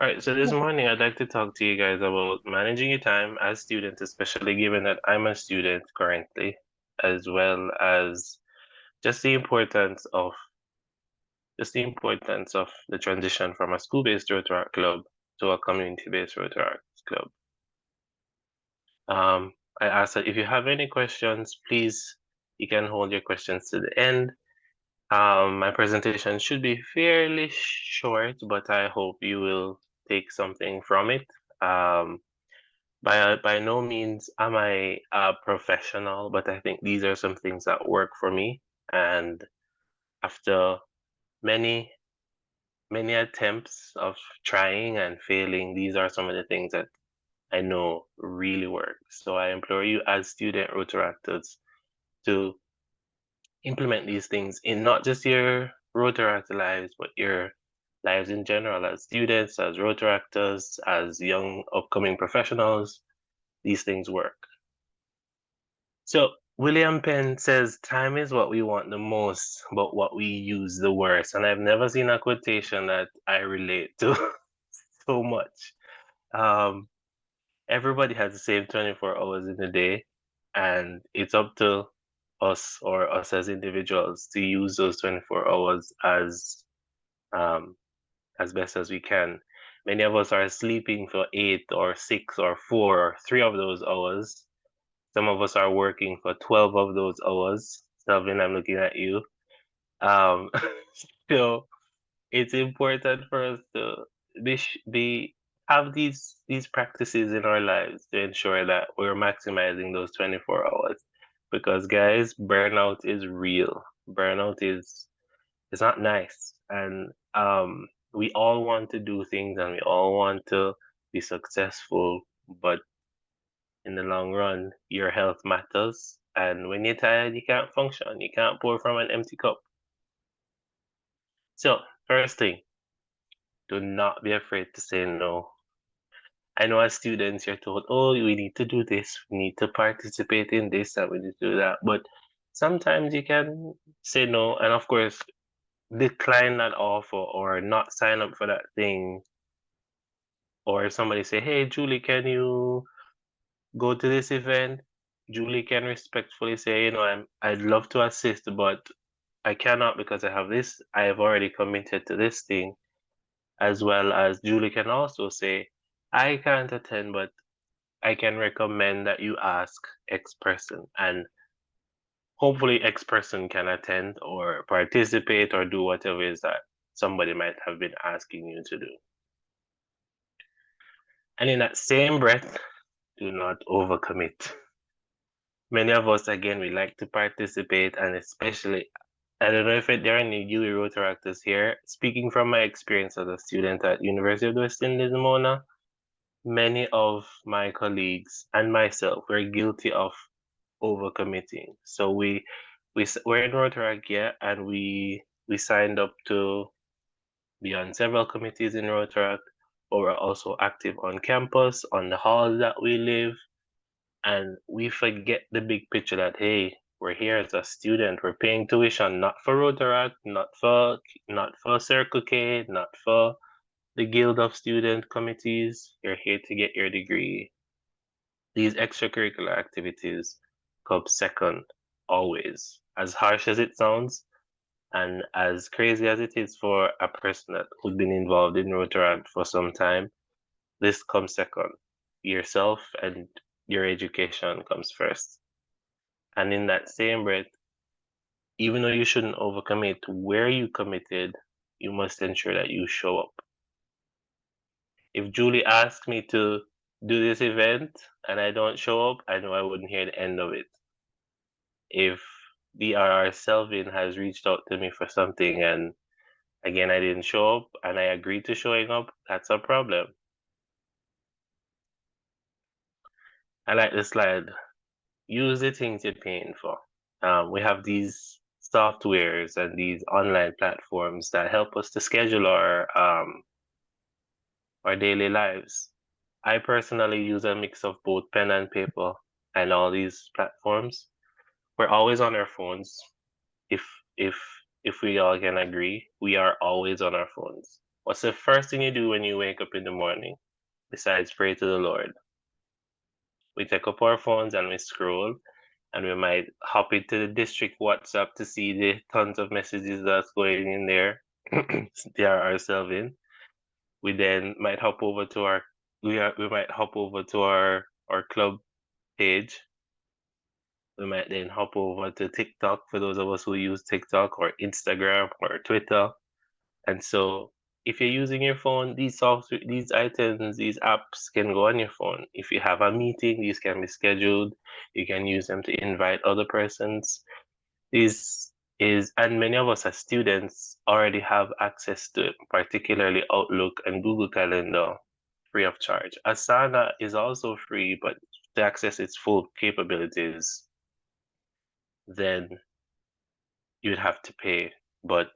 All right, so this morning I'd like to talk to you guys about managing your time as students, especially given that I'm a student currently, as well as just the importance of the transition from a school-based Rotaract Club to a community-based Rotaract Club. I ask that if you have any questions, please you can hold your questions to the end. My presentation should be fairly short, but I hope you will take something from it. Um, by no means am I a professional, but I think these are some things that work for me. And after many, many attempts of trying and failing, these are some of the things that I know really work. So I implore you as student Rotaractors to implement these things in not just your Rotaract lives, but your lives in general as students, as Rotaractors, as young upcoming professionals. These things work. So William Penn says time is what we want the most, but what we use the worst. And I've never seen a quotation that I relate to so much. Um, Everybody has the same 24 hours in a day, and it's up to us or us as individuals to use those 24 hours um, as best as we can. Many of us are sleeping for 8 or 6 or 4 or 3 of those hours. Some of us are working for 12 of those hours. Selvin, I'm looking at you. Um, so it's important for us to be have these practices in our lives to ensure that we're maximizing those 24 hours. Because guys, burnout is real. Burnout is not nice. And we all want to do things and we all want to be successful, but in the long run, your health matters. And when you're tired, you can't function. You can't pour from an empty cup. So, first thing, do not be afraid to say no. I know as students, you're told, oh, we need to do this, we need to participate in this, and we need to do that. But sometimes you can say no, and of course, decline that offer or not sign up for that thing. Or if somebody say, hey, Julie, can you go to this event? Julie can respectfully say, I'd love to assist, but I cannot because I have this, I have already committed to this thing. As well as Julie can also say, I can't attend, but I can recommend that you ask X person, and hopefully X person can attend or participate or do whatever it is that somebody might have been asking you to do. And in that same breath, do not overcommit. Many of us, again, we like to participate, and especially, I don't know if there are any Yuli Rotaractors here. Speaking from my experience as a student at University of the West Indies, Mona, many of my colleagues and myself were guilty of overcommitting. So we're in Rotaract, yeah, and we signed up to be on several committees in Rotaract, but we're also active on campus, on the halls that we live, and we forget the big picture that hey, we're here as a student, we're paying tuition not for Rotaract, not for Circle K, not for the Guild of Student Committees. You're here to get your degree. These extracurricular activities come second, always. As harsh as it sounds, and as crazy as it is for a person who's been involved in Rotaract for some time, this comes second. Yourself and your education comes first. And in that same breath, even though you shouldn't overcommit, where you committed, you must ensure that you show up. If Julie asked me to do this event and I don't show up, I know I wouldn't hear the end of it. If DRR Selvin has reached out to me for something and again I didn't show up and I agreed to showing up, that's a problem. I like the slide. Use the things you're paying for. We have these softwares and these online platforms that help us to schedule our daily lives. I personally use a mix of both pen and paper and all these platforms. We're always on our phones. If if if we all can agree, we are always on our phones. What's the first thing you do when you wake up in the morning besides pray to the Lord? We take up our phones and we scroll, and we might hop into the district WhatsApp to see the tons of messages that's going in there. They are ourselves in. We then might hop over to we might hop over to our club page. We might then hop over to TikTok for those of us who use TikTok or Instagram or Twitter. And so if you're using your phone, these items, these apps can go on your phone. If you have a meeting, these can be scheduled. You can use them to invite other persons. This and many of us as students already have access to it, particularly Outlook and Google Calendar, free of charge. Asana is also free, but to access its full capabilities, then you'd have to pay. But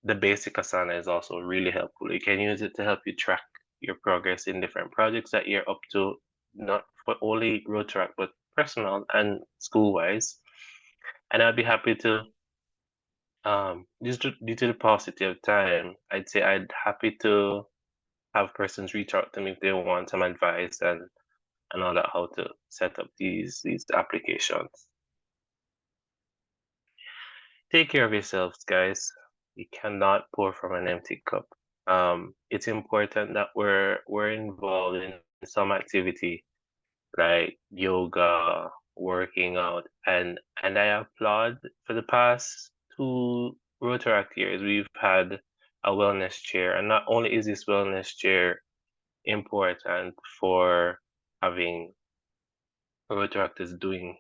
the basic Asana is also really helpful. You can use it to help you track your progress in different projects that you're up to, not for only Rotaract, but personal and school-wise. And I'd be happy to just due to the paucity of time, I'd say I'd happy to have persons reach out to me if they want some advice and all that, how to set up these applications. Take care of yourselves, guys. You cannot pour from an empty cup. It's important that we're involved in some activity like yoga, working out, and I applaud for the past 2 Rotaract years, we've had a wellness chair, and not only is this wellness chair important for having Rotaractors doing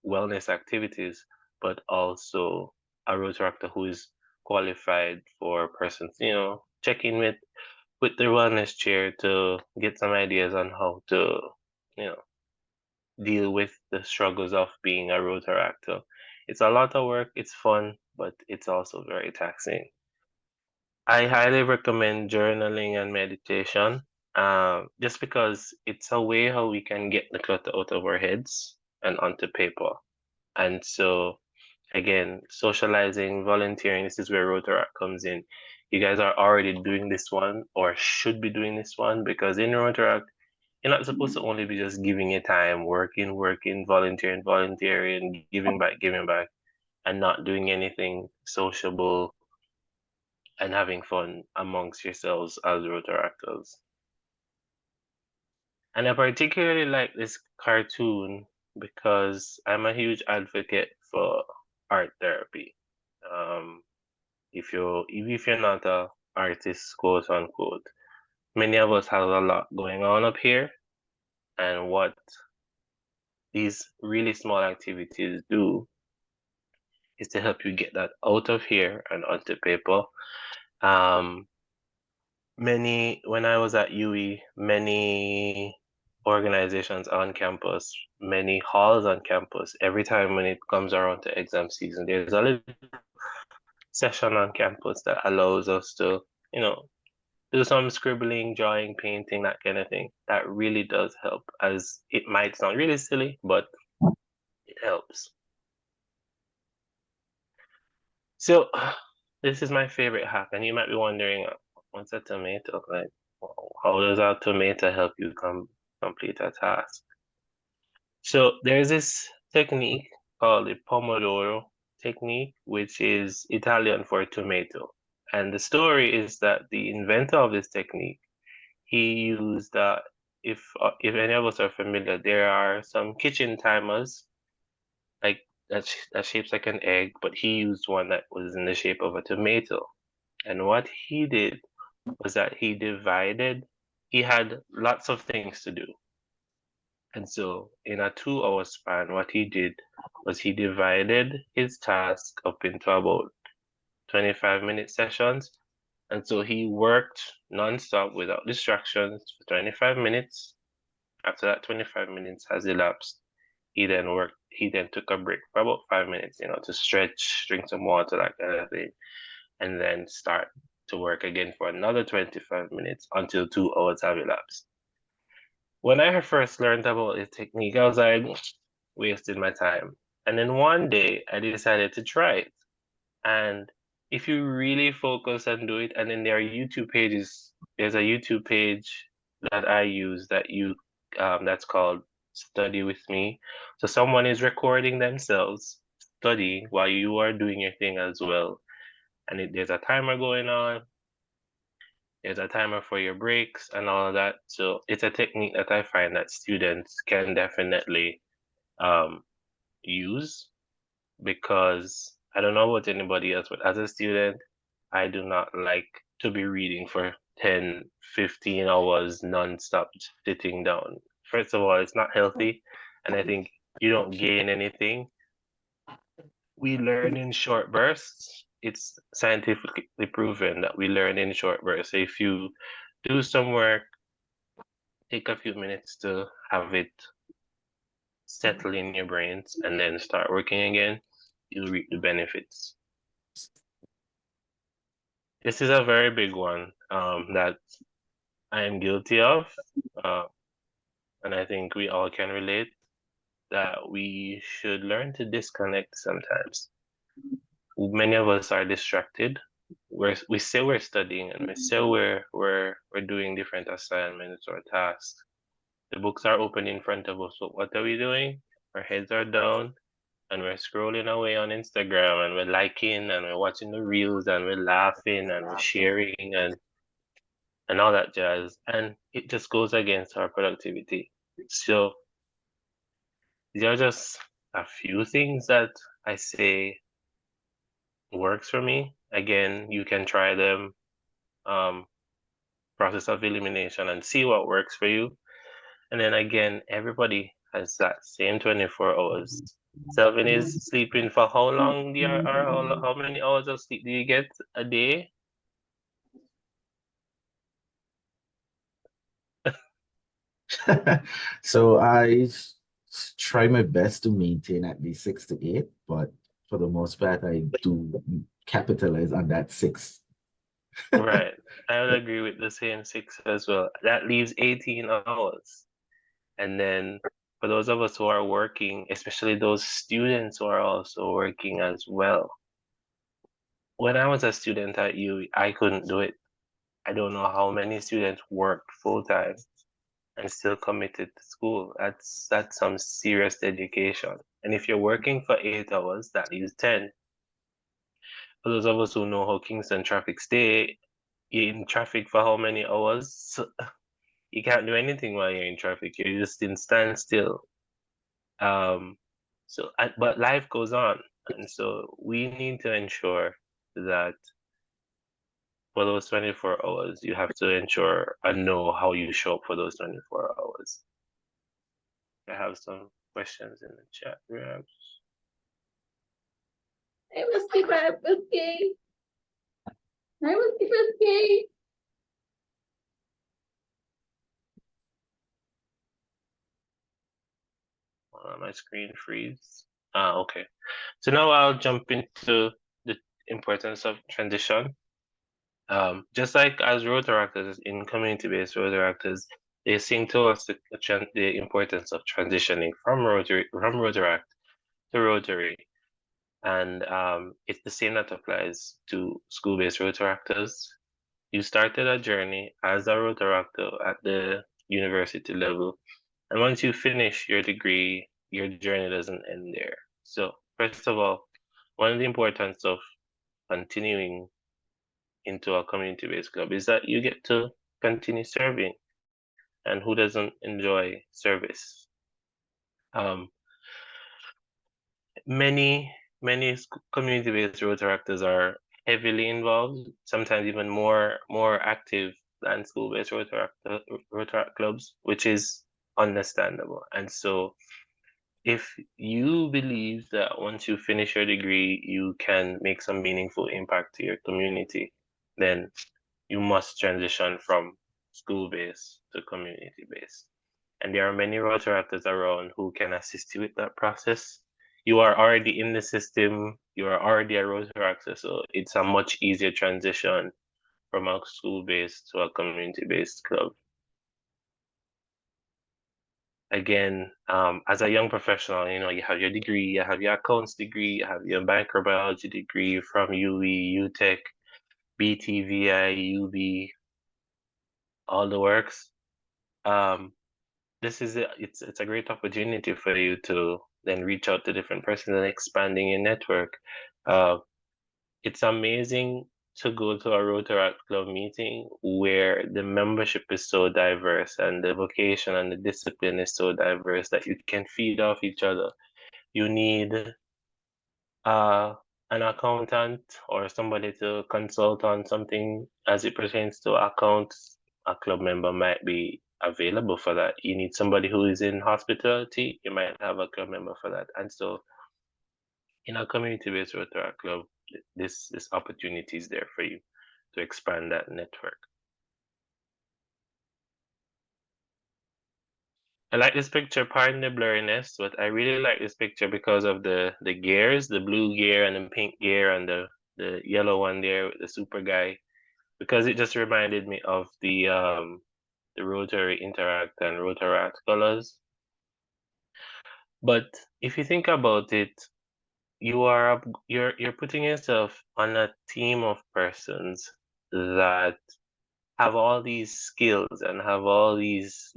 wellness activities, but also a Rotaractor who is qualified for persons, checking with the wellness chair to get some ideas on how to, you know, deal with the struggles of being a Rotaractor. It's a lot of work, it's fun, but it's also very taxing. I highly recommend journaling and meditation, just because it's a way how we can get the clutter out of our heads and onto paper. And so, again, socializing, volunteering, this is where Rotaract comes in. You guys are already doing this one or should be doing this one because in Rotaract, you're not supposed to only be just giving your time, working, volunteering, giving back, and not doing anything sociable and having fun amongst yourselves as Rotaractors. And I particularly like this cartoon because I'm a huge advocate for art therapy. Um, even if you're not a artist, quote unquote, many of us have a lot going on up here, and what these really small activities do is to help you get that out of here and onto paper. Um, when I was at UE, many organizations on campus, many halls on campus, every time when it comes around to exam season, there's a little session on campus that allows us to, you know, do some scribbling, drawing, painting, that kind of thing. That really does help, as it might sound really silly, but it helps. So, this is my favorite hack, and you might be wondering, what's a tomato? Like, how does a tomato help you complete a task? So, there's this technique called the Pomodoro technique, which is Italian for tomato. And the story is that the inventor of this technique, he used if any of us are familiar, there are some kitchen timers like that shapes like an egg, but he used one that was in the shape of a tomato. And what he did was that he had lots of things to do. And so in a 2 hour span, what he did was he divided his task up into about 25-minute sessions. And so he worked nonstop without distractions for 25 minutes. After that 25 minutes has elapsed, he then took a break for about 5 minutes, to stretch, drink some water, that kind of thing, and then start to work again for another 25 minutes until 2 hours have elapsed. When I had first learned about this technique, I was like, wasted my time. And then one day I decided to try it. And if you really focus and do it, and then there are YouTube pages. There's a YouTube page that I use that's called Study with Me. So someone is recording themselves study while you are doing your thing as well. And there's a timer going on. There's a timer for your breaks and all of that. So it's a technique that I find that students can definitely um, use, because I don't know about anybody else, but as a student, I do not like to be reading for 10, 15 hours nonstop sitting down. First of all, it's not healthy, and I think you don't gain anything. We learn in short bursts. It's scientifically proven that we learn in short bursts. So if you do some work, take a few minutes to have it settle in your brains, and then start working again, you'll reap the benefits. This is a very big one that I am guilty of, uh, and I think we all can relate, that we should learn to disconnect sometimes. Many of us are distracted. We say we're studying, and we say we're doing different assignments or tasks. The books are open in front of us, but what are we doing? Our heads are down, and we're scrolling away on Instagram, and we're liking, and we're watching the reels, and we're laughing, and we're sharing, and all that jazz. And it just goes against our productivity. So there are just a few things that I say works for me. Again, you can try them, um, process of elimination, and see what works for you. And then again, everybody has that same 24 hours. Selvin is sleeping for how long, dear, or how many hours of sleep do you get a day? So try my best to maintain at least 6 to 8, but for the most part, I do capitalize on that six. Right. I would agree with the same six as well. That leaves 18 hours. And then for those of us who are working, especially those students who are also working as well. When I was a student at U, I couldn't do it. I don't know how many students worked full time and still committed to school. That's some serious dedication. And if you're working for 8 hours, that leaves 10. For those of us who know how Kingston traffic stay, you're in traffic for how many hours? So you can't do anything while you're in traffic. You're just in standstill. Um, but life goes on, and so we need to ensure that for those 24 hours, you have to ensure and know how you show up for those 24 hours. I have some questions in the chat perhaps. I was gay. I was gay. My screen freeze. Okay. So now I'll jump into the importance of transition. Just like as Rotaractors in community-based Rotaractors, they sing to us the importance of transitioning from Rotaract to Rotary. And it's the same that applies to school-based Rotaractors. You started a journey as a Rotaractor at the university level, and once you finish your degree, your journey doesn't end there. So, first of all, one of the importance of continuing into a community-based club is that you get to continue serving, and who doesn't enjoy service? Um, many community-based Rotaractors are heavily involved, sometimes even more active than school-based Rotaract clubs, which is understandable. And so if you believe that once you finish your degree, you can make some meaningful impact to your community, then you must transition from school-based to community-based. And there are many Rotaractors around who can assist you with that process. You are already in the system, you are already a Rotaractor, so it's a much easier transition from a school-based to a community-based club. again, as a young professional, you have your degree, you have your accounts degree, you have your microbiology degree from UE, UTech, BTVI, UB, all the works. This is it's a great opportunity for you to then reach out to different persons and expanding your network. Uh, it's amazing to go to a Rotaract Club meeting where the membership is so diverse and the vocation and the discipline is so diverse that you can feed off each other. You need uh, an accountant or somebody to consult on something as it pertains to accounts. A club member might be available for that. You need somebody who is in hospitality, you might have a club member for that. And so in a community-based Rotaract Club, this opportunity is there for you to expand that network. I like this picture, pardon the blurriness, but I really like this picture because of the gears, the blue gear and the pink gear and the yellow one there with the super guy, because it just reminded me of the Rotary Interact and Rotaract colors. But if you think about it, you're putting yourself on a team of persons that have all these skills and have all these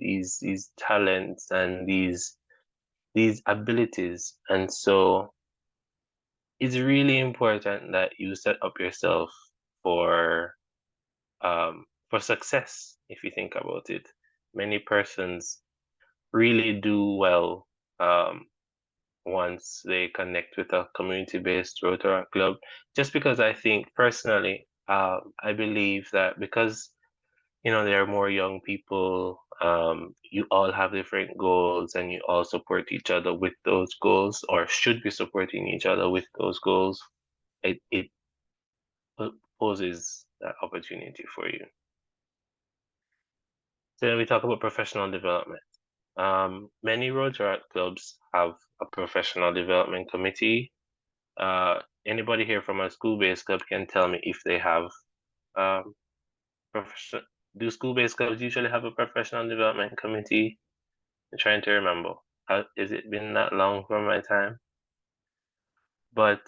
talents and these abilities. And so it's really important that you set up yourself for success. If you think about it, many persons really do well once they connect with a community-based Rotaract Club. Just because I think personally, I believe that because there are more young people. You all have different goals and you all support each other with those goals, or should be supporting each other with those goals. It poses that opportunity for you. So then we talk about professional development. Many Rotaract clubs have a professional development committee. Anybody here from a school-based club can tell me if they have um, professional. Do school-based clubs usually have a professional development committee? I'm trying to remember. Has it been that long from my time? But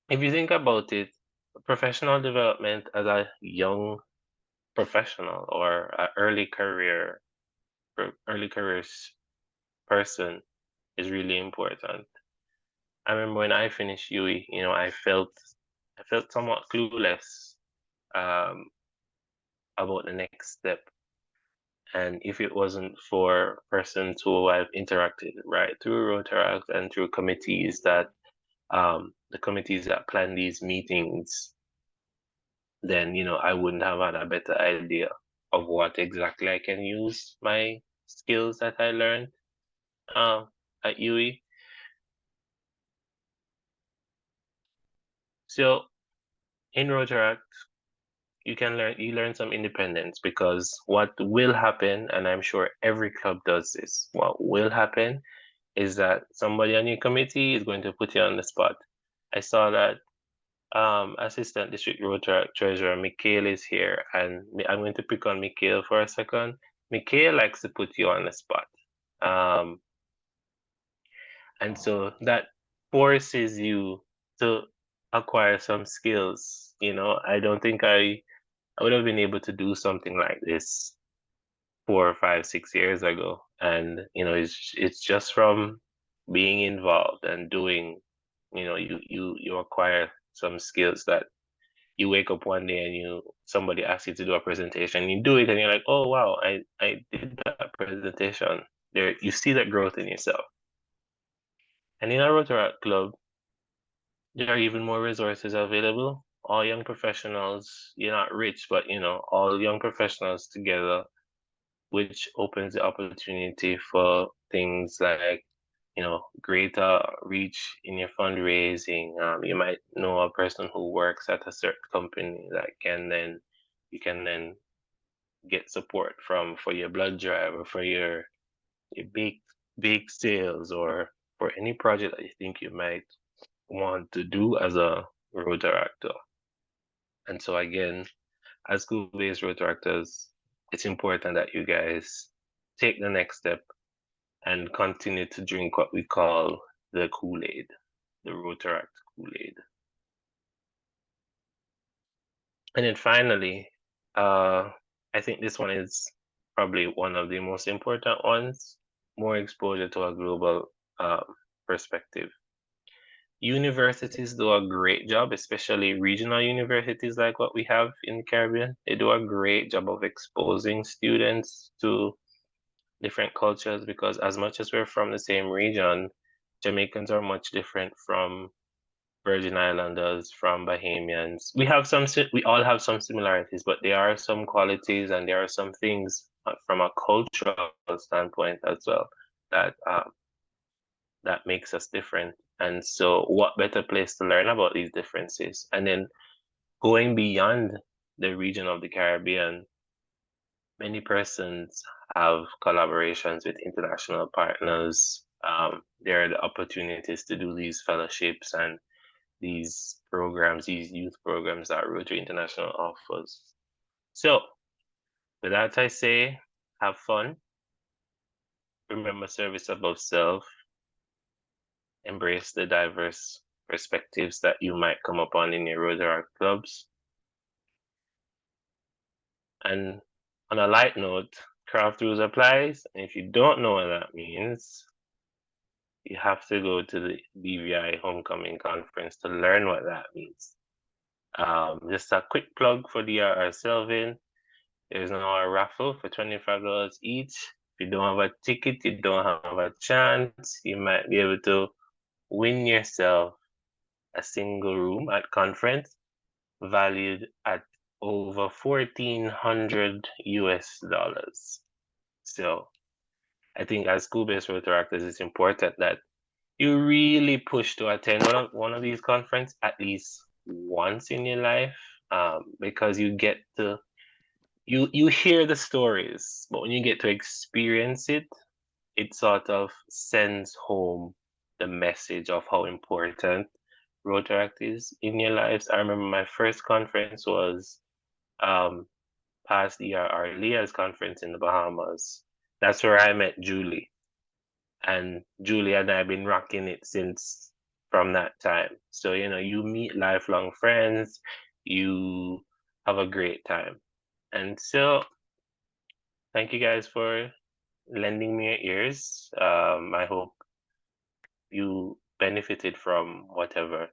if you think about it, professional development as a young professional or an early careers person is really important. I remember when I finished UE, I felt somewhat clueless um, about the next step. And if it wasn't for persons who I've interacted right through Rotaract and through committees the committees that plan these meetings, then I wouldn't have had a better idea of what exactly I can use my skills that I learned uh, at UE. So in Rotaract, you learn some independence, because what will happen, and I'm sure every club does this, what will happen is that somebody on your committee is going to put you on the spot. I saw that Assistant District Rotary Treasurer Mikhail is here, and I'm going to pick on Mikhail for a second. Mikhail likes to put you on the spot. Um, and so that forces you to acquire some skills. I don't think I would have been able to do something like this 4, 5, 6 years ago. And it's just from being involved and doing, you acquire some skills that you wake up one day and somebody asks you to do a presentation, you do it and you're like, oh wow, I did that presentation. There you see that growth in yourself. And in our Rotaract Club, there are even more resources available. All young professionals, you're not rich, but all young professionals together, which opens the opportunity for things like greater reach in your fundraising. You might know a person who works at a certain company that you can then get support from for your blood drive or for your big sales, or for any project that you think you might want to do as a road director. And so again, as school-based road directors, it's important that you guys take the next step and continue to drink what we call the Kool-Aid, the Rotaract Kool-Aid. And then finally, I think this one is probably one of the most important ones, more exposure to a global perspective. Universities do a great job, especially regional universities like what we have in the Caribbean. They do a great job of exposing students to different cultures because as much as we're from the same region, Jamaicans are much different from Virgin Islanders, from Bahamians. We all have some similarities, but there are some qualities and there are some things from a cultural standpoint as well that that makes us different. And so, what better place to learn about these differences? And then going beyond the region of the Caribbean, many persons have collaborations with international partners. There are the opportunities to do these fellowships and these programs, these youth programs that Rotary International offers. So, with that, I say, have fun. Remember service above self. Embrace the diverse perspectives that you might come upon in your Rotaract clubs. And on a light note, craft rules applies. And if you don't know what that means, you have to go to the BVI Homecoming Conference to learn what that means. Just a quick plug for DRR Selvin. There's now a raffle for $25 each. If you don't have a ticket, you don't have a chance, you might be able to win yourself a single room at conference valued at over 1,400 US dollars. So I think as school-based Rotaractors, it's important that you really push to attend one of these conferences at least once in your life, because you get to you hear the stories, but when you get to experience it, it sort of sends home the message of how important Rotaract is in your lives. I remember my first conference was um, past ERR Leah's conference in the Bahamas. That's where I met Julie. And Julie and I have been rocking it since from that time. So, you meet lifelong friends, you have a great time. And so, thank you guys for lending me your ears. I hope you benefited from whatever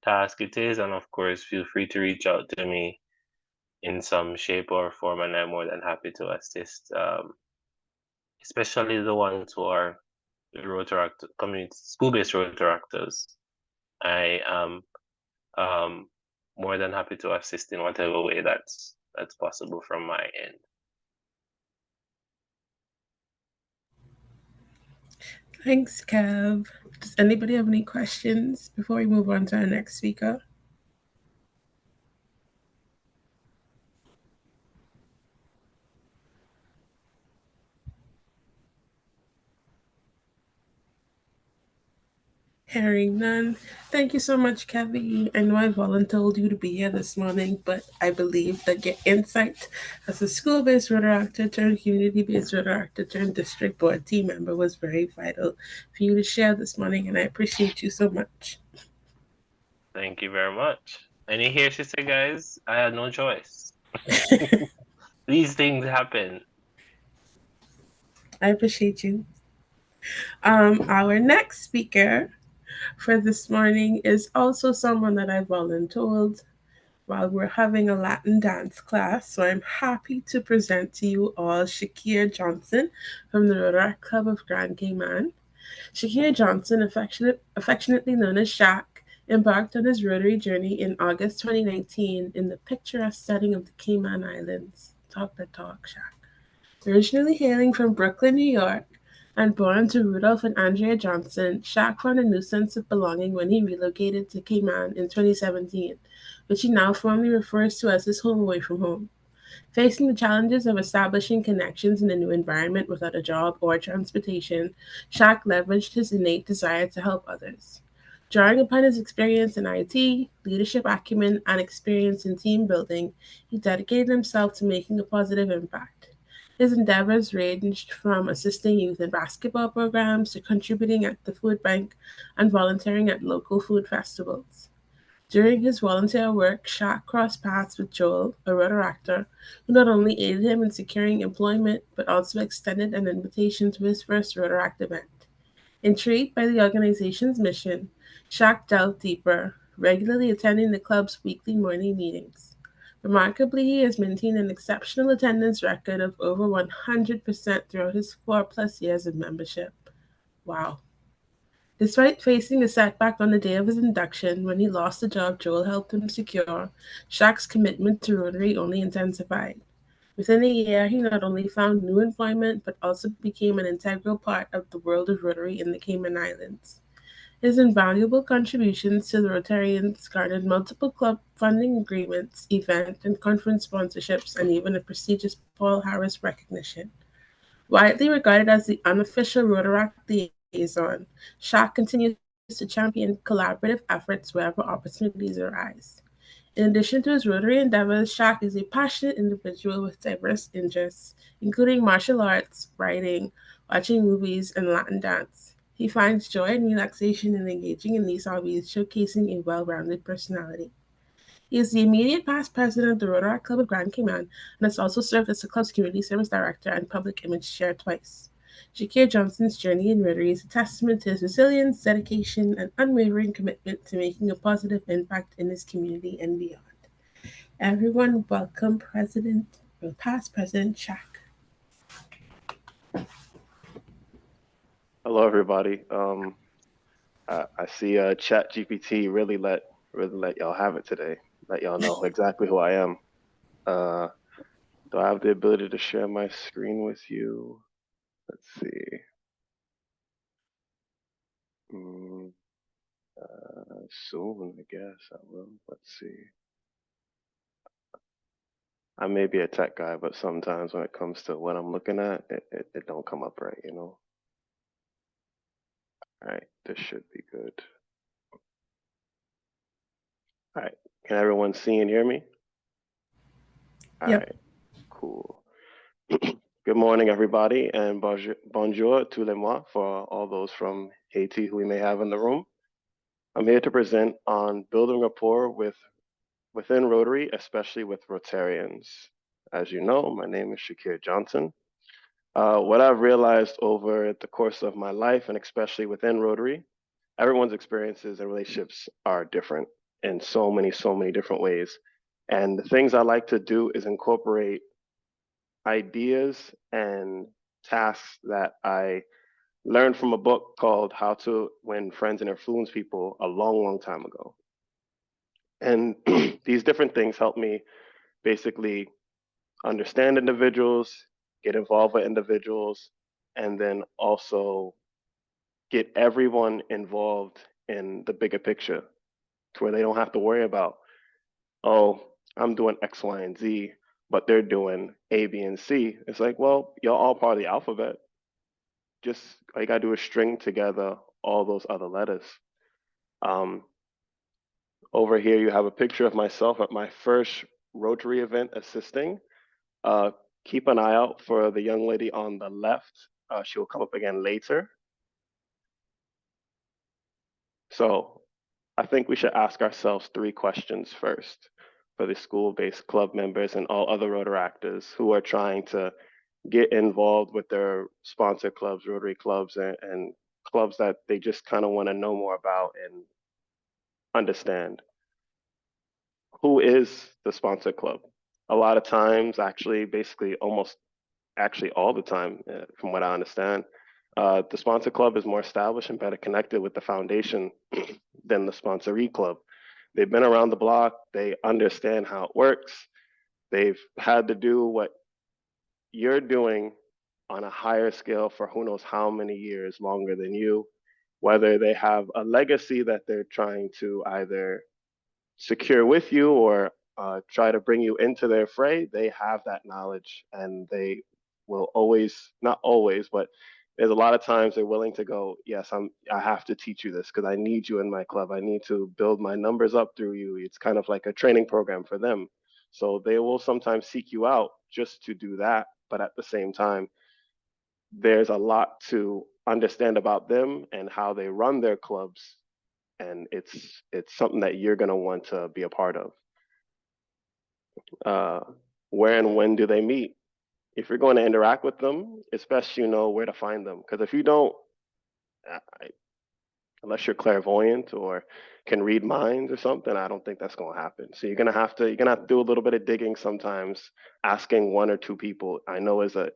task it is. And of course, feel free to reach out to me in some shape or form, and I'm more than happy to assist, especially the ones who are the Rotaract community, school-based Rotaractors. I am more than happy to assist in whatever way that's possible from my end. Thanks, Kev. Does anybody have any questions before we move on to our next speaker? Hearing none. Thank you so much, Kevin. I know I volunteered you to be here this morning, but I believe that your insight as a school-based Rotaractor turned community-based Rotaractor turned district board team member was very vital for you to share this morning, and I appreciate you so much. Thank you very much. And you hear, sister guys, I had no choice. These things happen. I appreciate you. Our next speaker for this morning is also someone that I volunteered while we're having a Latin dance class. So I'm happy to present to you all Shakir Johnson from the Rotaract Club of Grand Cayman. Shakir Johnson, affectionately known as Shaq, embarked on his Rotary journey in August 2019 in the picturesque setting of the Cayman Islands. Talk the talk, Shaq. Originally hailing from Brooklyn, New York, and born to Rudolph and Andrea Johnson, Shaq found a new sense of belonging when he relocated to Cayman in 2017, which he now fondly refers to as his home away from home. Facing the challenges of establishing connections in a new environment without a job or transportation, Shaq leveraged his innate desire to help others. Drawing upon his experience in IT, leadership acumen, and experience in team building, he dedicated himself to making a positive impact. His endeavors ranged from assisting youth in basketball programs to contributing at the food bank and volunteering at local food festivals. During his volunteer work, Shaq crossed paths with Joel, a Rotaractor, who not only aided him in securing employment but also extended an invitation to his first Rotaract event. Intrigued by the organization's mission, Shaq delved deeper, regularly attending the club's weekly morning meetings. Remarkably, he has maintained an exceptional attendance record of over 100% throughout his 4+ years of membership. Wow. Despite facing a setback on the day of his induction when he lost the job Joel helped him secure, Shaq's commitment to Rotary only intensified. Within a year, he not only found new employment but also became an integral part of the world of Rotary in the Cayman Islands. His invaluable contributions to the Rotarians garnered multiple club funding agreements, event and conference sponsorships, and even a prestigious Paul Harris recognition. Widely regarded as the unofficial Rotaract liaison, Shaq continues to champion collaborative efforts wherever opportunities arise. In addition to his Rotary endeavors, Shaq is a passionate individual with diverse interests, including martial arts, writing, watching movies, and Latin dance. He finds joy and relaxation in engaging in these hobbies, showcasing a well rounded personality. He is the immediate past president of the Rotaract Club of Grand Cayman and has also served as the club's community service director and public image chair twice. Shakir Johnson's journey in Rotary is a testament to his resilience, dedication, and unwavering commitment to making a positive impact in his community and beyond. Everyone, welcome past President Shaq. Hello, everybody. I see Chat GPT really let y'all have it today. Let y'all know exactly who I am. Uh, do I have the ability to share my screen with you? Let's see. Mm, Soon, I guess I will. Let's see. I may be a tech guy, but sometimes when it comes to what I'm looking at, it don't come up right, you know? All right, this should be good. All right, can everyone see and hear me? All Yep. right, cool. Good morning, everybody, and bonjour tous les mois for all those from Haiti who we may have in the room. I'm here to present on building rapport within Rotary, especially with Rotarians. As you know, my name is Shakir Johnson. What I've realized over the course of my life, and especially within Rotary, everyone's experiences and relationships are different in so many different ways. And the things I like to do is incorporate ideas and tasks that I learned from a book called How to Win Friends and Influence People a long time ago. And these different things help me basically understand individuals, get involved with individuals, and then also get everyone involved in the bigger picture to where they don't have to worry about, oh, I'm doing X, Y, and Z, but they're doing A, B, and C. It's like, well, you're all part of the alphabet. Just all you gotta do is string together all those other letters. Um, Over here, you have a picture of myself at my first Rotary event assisting. Uh, Keep an eye out for the young lady on the left. She will come up again later. So I think we should ask ourselves 3 questions first for the school-based club members and all other Rotaractors who are trying to get involved with their sponsor clubs, Rotary clubs, and clubs that they just kind of want to know more about and understand. Who is the sponsor club? A lot of times, actually, basically almost actually all the time, from what I understand, the sponsor club is more established and better connected with the foundation than the sponsoree club. They've been around the block, they understand how it works, they've had to do what you're doing on a higher scale for who knows how many years longer than you, whether they have a legacy that they're trying to either secure with you or try to bring you into their fray, they have that knowledge and they will always, not always, but there's a lot of times they're willing to go, yes, I have to teach you this because I need you in my club. I need to build my numbers up through you. It's kind of like a training program for them. So they will sometimes seek you out just to do that, but at the same time, there's a lot to understand about them and how they run their clubs, and it's something that you're going to want to be a part of. uh, where and when do they meet? If you're going to interact with them, it's best you know where to find them, because if you don't, unless you're clairvoyant or can read minds or something, I don't think that's going to happen. So you're gonna have to do a little bit of digging sometimes. Asking one or two people, I know it's a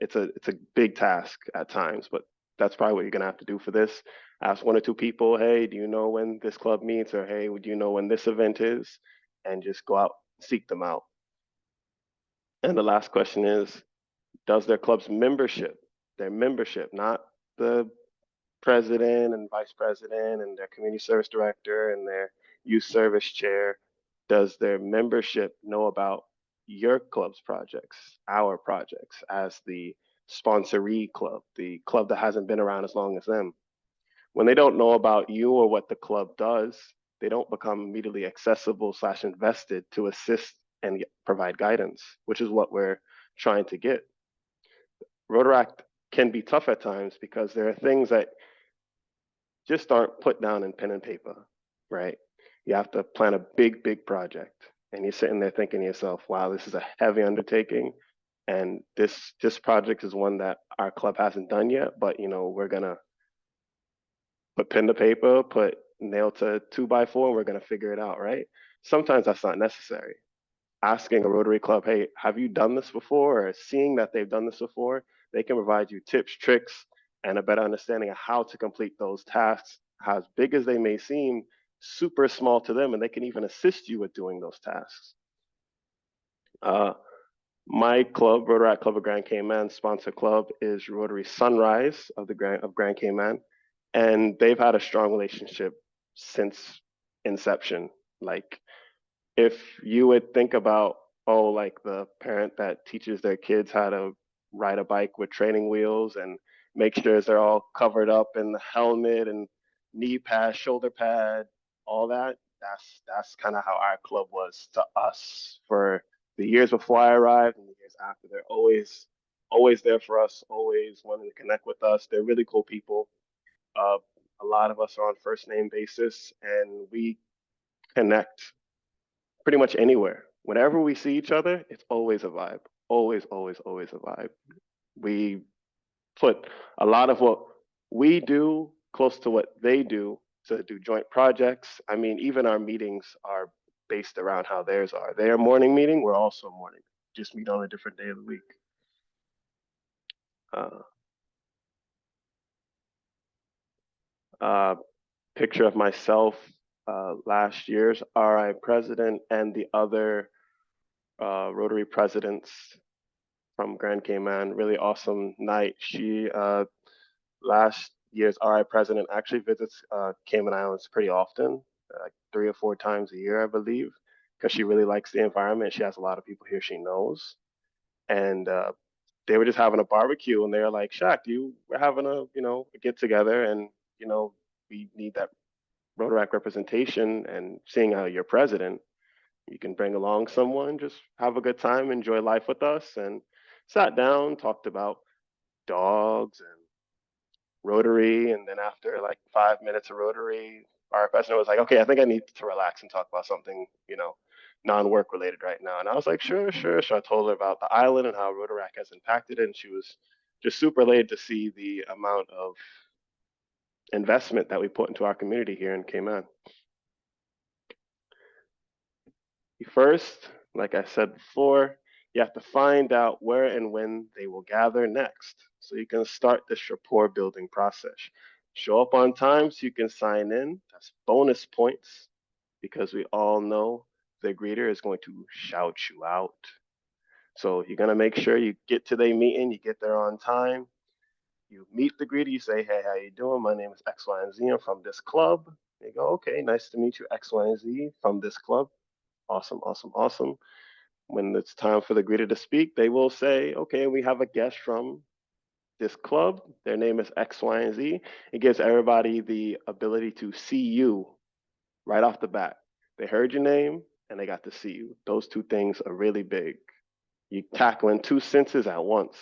big task at times, but that's probably what you're gonna have to do for this. Ask one or two people, hey, do you know when this club meets, or hey, do you know when this event is, and just go out, seek them out. And the last question is, does their club's membership, not the president and vice president and their community service director and their youth service chair, does their membership know about your club's projects, our projects, as the sponsoree club, the club that hasn't been around as long as them? When they don't know about you or what the club does, they don't become immediately accessible / invested to assist and provide guidance, which is what we're trying to get. Rotaract can be tough at times because there are things that just aren't put down in pen and paper, right? You have to plan a big project, and you're sitting there thinking to yourself, wow, this is a heavy undertaking. And this project is one that our club hasn't done yet, but we're gonna put pen to paper, put nail to 2x4, and we're gonna figure it out, right? Sometimes that's not necessary. Asking a Rotary Club, hey, have you done this before? Or seeing that they've done this before, they can provide you tips, tricks, and a better understanding of how to complete those tasks, as big as they may seem, super small to them, and they can even assist you with doing those tasks. My club, Rotaract Club of Grand Cayman, sponsor club is Rotary Sunrise of Grand Cayman, and they've had a strong relationship since inception. Like, if you would think about, oh, like the parent that teaches their kids how to ride a bike with training wheels and make sure they're all covered up in the helmet and knee pad, shoulder pad, all that, that's kind of how our club was to us for the years before I arrived and the years after. They're always there for us, always wanting to connect with us. They're really cool people. uh, a lot of us are on first name basis, and we connect pretty much anywhere. Whenever we see each other, it's always a vibe. Always a vibe. We put a lot of what we do close to what they do to do joint projects. I mean, even our meetings are based around how theirs are. They're a morning meeting, we're also morning, just meet on a different day of the week. Uh, uh, Picture of myself last year's RI president and the other Rotary presidents from Grand Cayman. Really awesome night. She last year's RI president actually visits Cayman Islands pretty often, like 3 or 4 times a year, I believe, because she really likes the environment. She has a lot of people here she knows, and they were just having a barbecue, and they were like, "Shaq, we're having a get together, and we need that Rotaract representation, and seeing how you're president, you can bring along someone, just have a good time, enjoy life with us." And sat down, talked about dogs and Rotary, and then after like 5 minutes of Rotary, our president was like, "Okay, I think I need to relax and talk about something, non-work related right now." And I was like, "Sure." So I told her about the island and how Rotaract has impacted it, and she was just super elated to see the amount of investment that we put into our community here in Cayman. First, like I said before, you have to find out where and when they will gather next, so you can start this rapport building process. Show up on time so you can sign in. That's bonus points, because we all know the greeter is going to shout you out. So you're going to make sure you get to their meeting, you get there on time, you meet the greeter, you say, "Hey, how you doing? My name is X, Y, and Z. I'm from this club." They go, "Okay, nice to meet you, X, Y, and Z from this club." Awesome. When it's time for the greeter to speak, they will say, "Okay, we have a guest from this club. Their name is X, Y, and Z." It gives everybody the ability to see you right off the bat. They heard your name and they got to see you. Those two things are really big. You tackling two senses at once.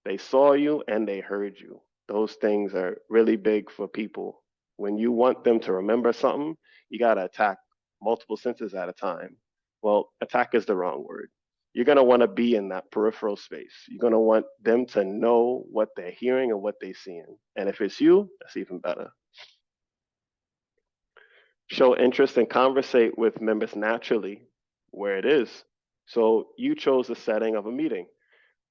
They saw you and they heard you. Those things are really big for people. When you want them to remember something, you got to attack multiple senses at a time. Well, attack is the wrong word. You're going to want to be in that peripheral space. You're going to want them to know what they're hearing and what they're seeing. And if it's you, that's even better. Show interest and conversate with members naturally where it is. So you chose the setting of a meeting.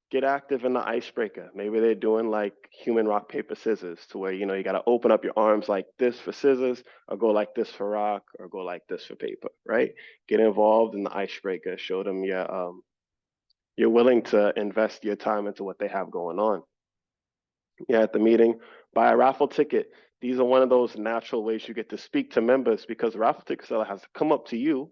Get active in the icebreaker. Maybe they're doing like human rock, paper, scissors to where, you got to open up your arms like this for scissors, or go like this for rock, or go like this for paper, right? Get involved in the icebreaker. Show them you're willing to invest your time into what they have going on. Yeah, at the meeting, buy a raffle ticket. These are one of those natural ways you get to speak to members, because the raffle ticket seller has to come up to you,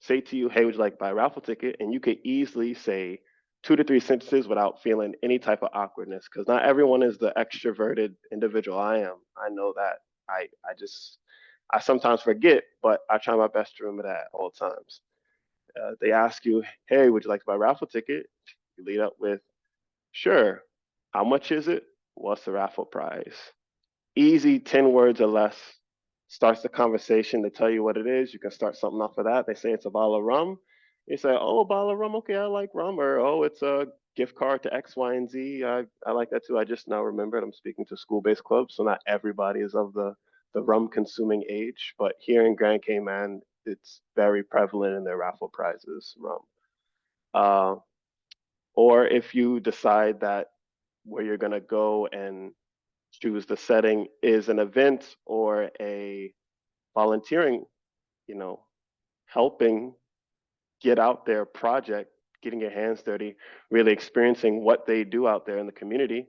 say to you, hey, would you like to buy a raffle ticket? And you could easily say 2 to 3 sentences without feeling any type of awkwardness, because not everyone is the extroverted individual I am. I know that. I sometimes forget, but I try my best to remember that at all times. They ask you, hey, would you like to buy a raffle ticket? You lead up with, sure. How much is it? What's the raffle prize? Easy, 10 words or less. Starts the conversation. They tell you what it is. You can start something off of that. They say it's a bottle of rum. You say, oh, a bottle of rum. Okay, I like rum. Or, oh, it's a gift card to X, Y, and Z. I like that too. I just now remembered I'm speaking to school-based clubs, so not everybody is of the rum consuming age. But here in Grand Cayman, it's very prevalent in their raffle prizes, rum. Uh, or if you decide that where you're going to go and choose the setting is an event or a volunteering, you know, helping get out their project, getting your hands dirty, really experiencing what they do out there in the community,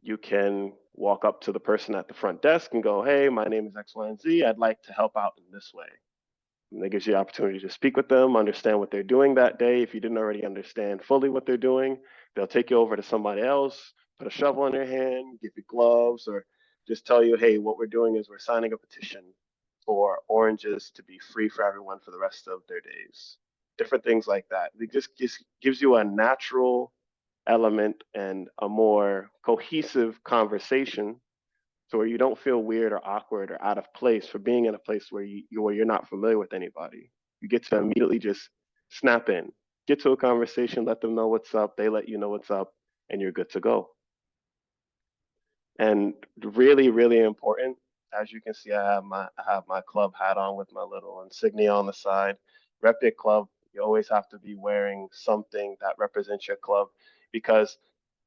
you can walk up to the person at the front desk and go, hey, my name is X, Y, and Z. I'd like to help out in this way. And that gives you the opportunity to speak with them, understand what they're doing that day. If you didn't already understand fully what they're doing, they'll take you over to somebody else, put a shovel in your hand, give you gloves, or just tell you, hey, what we're doing is we're signing a petition for oranges to be free for everyone for the rest of their days. Different things like that. It just gives you a natural element and a more cohesive conversation, so where you don't feel weird or awkward or out of place for being in a place where you're not familiar with anybody. You get to immediately just snap in, get to a conversation, let them know what's up, they let you know what's up, and you're good to go. And really, really important, as you can see, I have my club hat on with my little insignia on the side. Rep your club. You always have to be wearing something that represents your club, because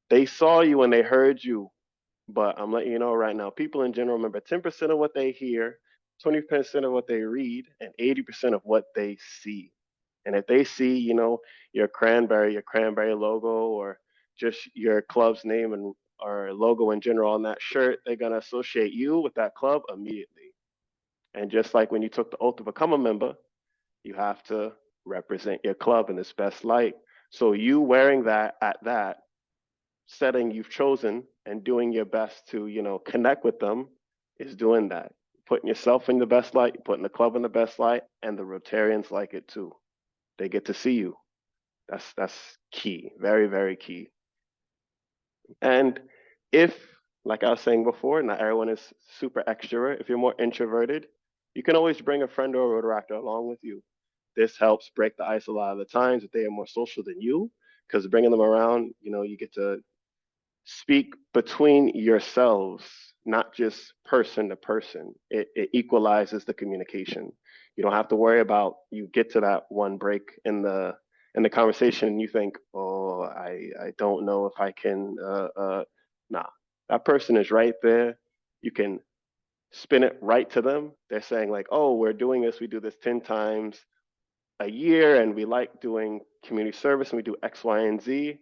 they saw you and they heard you. But I'm letting you know right now, people in general remember 10% of what they hear, 20% of what they read, and 80% of what they see. And if they see, your cranberry logo, or just your club's name and or logo in general on that shirt, they're gonna associate you with that club immediately. And just like when you took the oath to become a member, you have to represent your club in its best light. So you wearing that at that setting you've chosen and doing your best to, connect with them is doing that. Putting yourself in the best light, putting the club in the best light, and the Rotarians like it too. They get to see you. That's key, very, very key. And if, like I was saying before, not everyone is super extrovert. If you're more introverted, you can always bring a friend or a Rotaractor along with you. This helps break the ice a lot of the times if they are more social than you, because bringing them around, you get to speak between yourselves, not just person to person. It equalizes the communication. You don't have to worry about, you get to that one break in the conversation and you think, oh, I don't know if I can. Nah, that person is right there. You can spin it right to them. They're saying like, oh, we're doing this. We do this 10 times a year, and we like doing community service, and we do X, Y, and Z.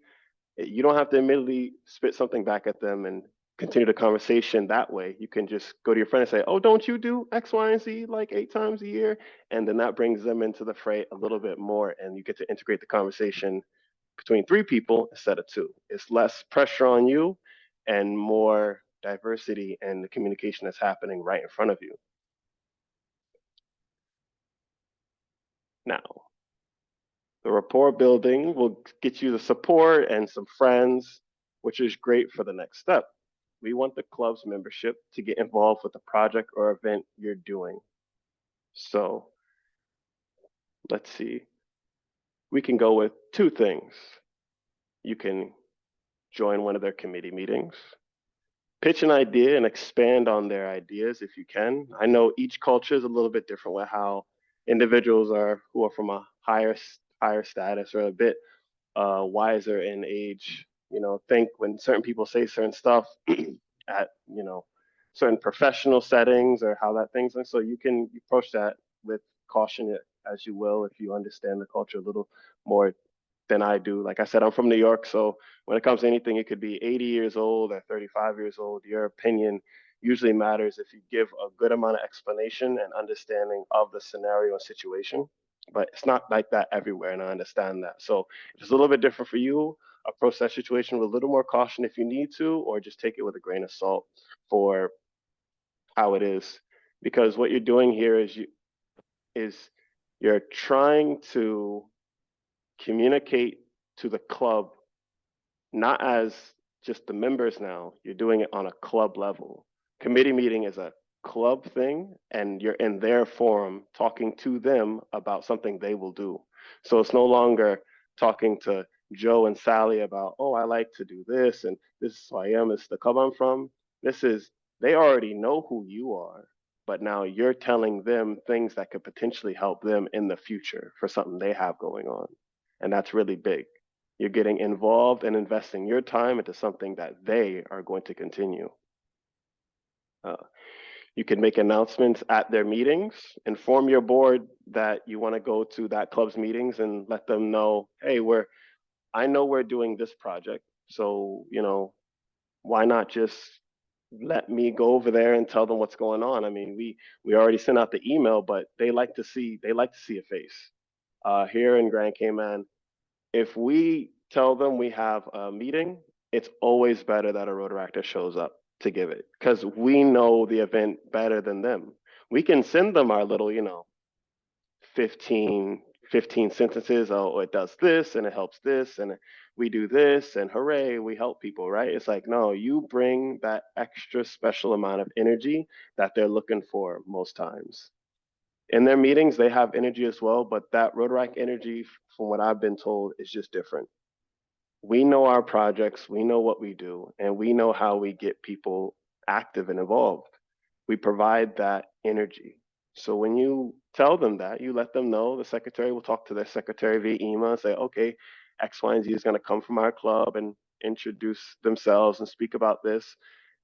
You don't have to immediately spit something back at them and continue the conversation that way. You can just go to your friend and say, oh, don't you do X, Y, and Z like 8 times a year? And then that brings them into the fray a little bit more, and you get to integrate the conversation between 3 people instead of 2. It's less pressure on you and more diversity and the communication that's happening right in front of you. Now, the rapport building will get you the support and some friends. which is great for the next step. We want the club's membership to get involved with the project or event you're doing. So let's see. We can go with two things. You can join one of their committee meetings, pitch an idea and expand on their ideas if you can. I know each culture is a little bit different with how individuals are who are from a higher status or a bit wiser in age, think when certain people say certain stuff at, certain professional settings or how that things. And so you can approach that with caution as you will if you understand the culture a little more than I do. Like I said, I'm from New York, so when it comes to anything, it could be 80 years old or 35 years old. Your opinion usually matters if you give a good amount of explanation and understanding of the scenario and situation. But it's not like that everywhere, and I understand that. So if it's a little bit different for you, approach that situation with a little more caution if you need to, or just take it with a grain of salt for how it is. Because what you're doing here is you're trying to communicate to the club, not as just the members now, you're doing it on a club level. Committee meeting is a club thing, and you're in their forum talking to them about something they will do. So it's no longer talking to Joe and Sally about, oh, I like to do this, and this is who I am, it's the club I'm from. This is, they already know who you are, but now you're telling them things that could potentially help them in the future for something they have going on. And that's really big. You're getting involved and investing your time into something that they are going to continue. Uh, you can make announcements at their meetings, inform your board that you want to go to that club's meetings and let them know, hey, I know we're doing this project. So, why not just let me go over there and tell them what's going on? I mean, we already sent out the email, but they like to see a face. Here in Grand Cayman, if we tell them we have a meeting, it's always better that a Rotaractor shows up to give it because we know the event better than them. We can send them our little, 15, 15 sentences. Oh, it does this and it helps this and we do this and hooray, we help people, right? It's like, no, you bring that extra special amount of energy that they're looking for most times. In their meetings, they have energy as well, but that Rotaract energy, from what I've been told, is just different. We know our projects, we know what we do, and we know how we get people active and involved. We provide that energy. So when you tell them that, you let them know, the secretary will talk to their secretary via email and say, okay, X, Y, and Z is going to come from our club and introduce themselves and speak about this.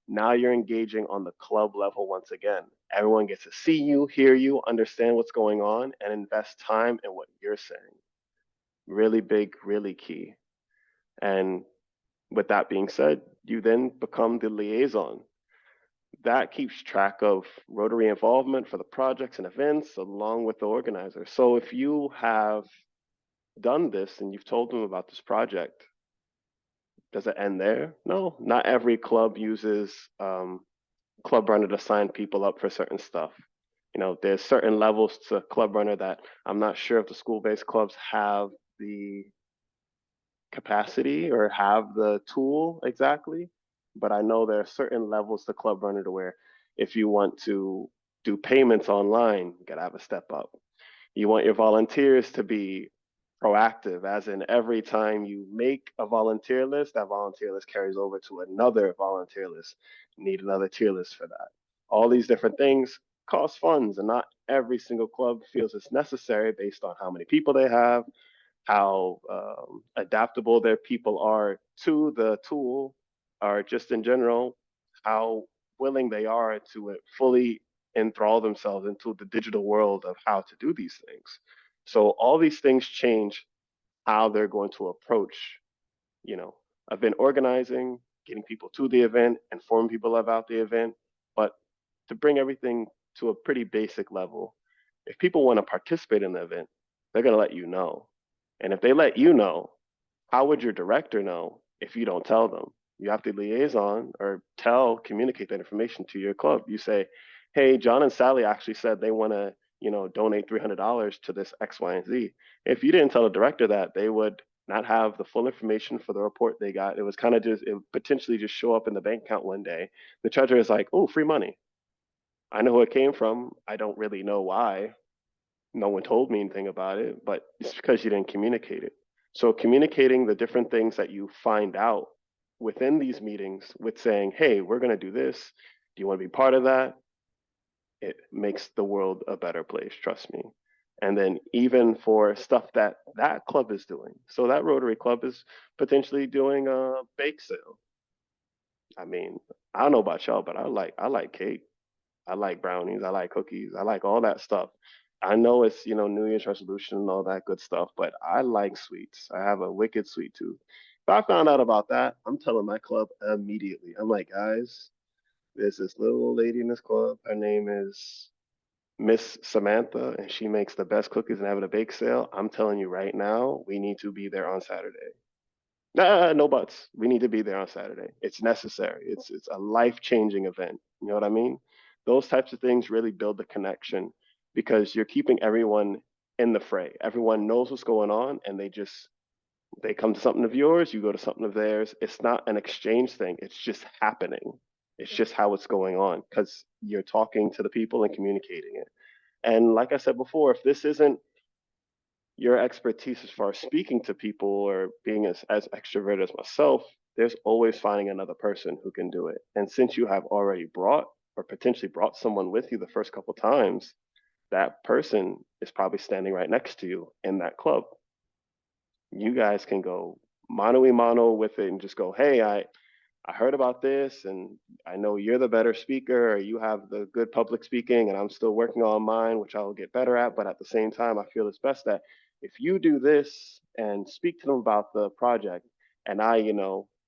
Now you're engaging on the club level once again. Everyone gets to see you, hear you, understand what's going on, and invest time in what you're saying. Really big, really key. And with that being said, you then become the liaison. That keeps track of Rotary involvement for the projects and events along with the organizer. So if you have done this and you've told them about this project, does it end there? No, not every club uses Club Runner to sign people up for certain stuff. There's certain levels to Club Runner that I'm not sure if the school-based clubs have the capacity or have the tool exactly, but I know there are certain levels to Club Runner to where if you want to do payments online, you gotta have a step up. You want your volunteers to be proactive, as in every time you make a volunteer list, that volunteer list carries over to another volunteer list. You need another tier list for that. All these different things cost funds, and not every single club feels it's necessary based on how many people they have, how adaptable their people are to the tool, or just in general, how willing they are to fully enthrall themselves into the digital world of how to do these things. So all these things change how they're going to approach, you know, event organizing, getting people to the event, informing people about the event, but to bring everything to a pretty basic level. If people want to participate in the event, they're going to let you know. And if they let you know, how would your director know if you don't tell them? You have to liaison or communicate that information to your club. You say, hey, John and Sally actually said they want to, donate $300 to this X, Y, and Z. If you didn't tell the director that, they would not have the full information for the report they got. It was kind of just, it potentially just show up in the bank account one day. The treasurer is like, oh, free money. I know who it came from. I don't really know why. No one told me anything about it, but it's because you didn't communicate it. So communicating the different things that you find out within these meetings with saying, hey, we're going to do this. Do you want to be part of that? It makes the world a better place, trust me. And then even for stuff that that club is doing. So that Rotary Club is potentially doing a bake sale. I mean, I don't know about y'all, but I like cake. I like brownies. I like cookies. I like all that stuff. I know it's, New Year's resolution and all that good stuff, but I like sweets. I have a wicked sweet tooth. If I found out about that, I'm telling my club immediately. I'm like, guys, there's this little old lady in this club. Her name is Miss Samantha, and she makes the best cookies and having a bake sale. I'm telling you right now, we need to be there on Saturday. Nah, no buts. We need to be there on Saturday. It's necessary. It's a life-changing event. You know what I mean? Those types of things really build the connection because you're keeping everyone in the fray. Everyone knows what's going on and they come to something of yours, you go to something of theirs. It's not an exchange thing. It's just happening. It's just how it's going on because you're talking to the people and communicating it. And like I said before, if this isn't your expertise as far as speaking to people or being as extroverted as myself, there's always finding another person who can do it. And since you have already brought or potentially brought someone with you the first couple times, that person is probably standing right next to you in that club. You guys can go mano a mano with it and just go, hey, I heard about this and I know you're the better speaker or you have the good public speaking and I'm still working on mine, which I'll get better at. But at the same time, I feel it's best that if you do this and speak to them about the project and I,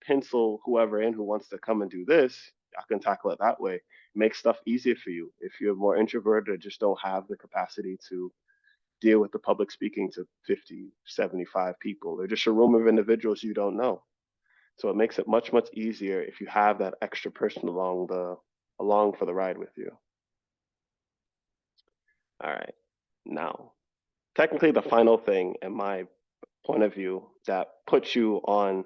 pencil whoever in who wants to come and do this, I can tackle it that way. Make stuff easier for you. If you're more introverted or just don't have the capacity to deal with the public speaking to 50, 75 people or just a room of individuals you don't know. So it makes it much, much easier if you have that extra person along for the ride with you. All right. Now, technically the final thing in my point of view that puts you on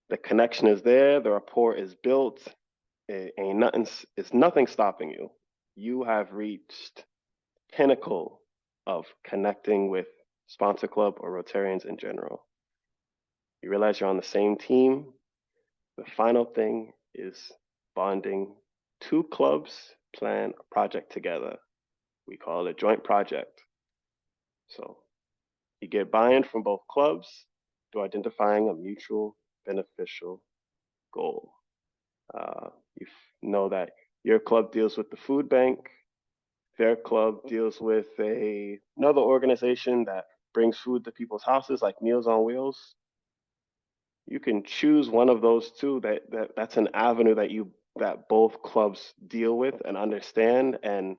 the connection is there, the rapport is built, it ain't nothing, it's nothing stopping you. You have reached pinnacle of connecting with sponsor club or Rotarians in general. You realize you're on the same team. The final thing is bonding. Two clubs plan a project together. We call it a joint project. So you get buy-in from both clubs to identifying a mutual beneficial goal. You know that your club deals with the food bank, their club deals with another organization that brings food to people's houses like Meals on Wheels. You can choose one of those two. That's an avenue that both clubs deal with and understand and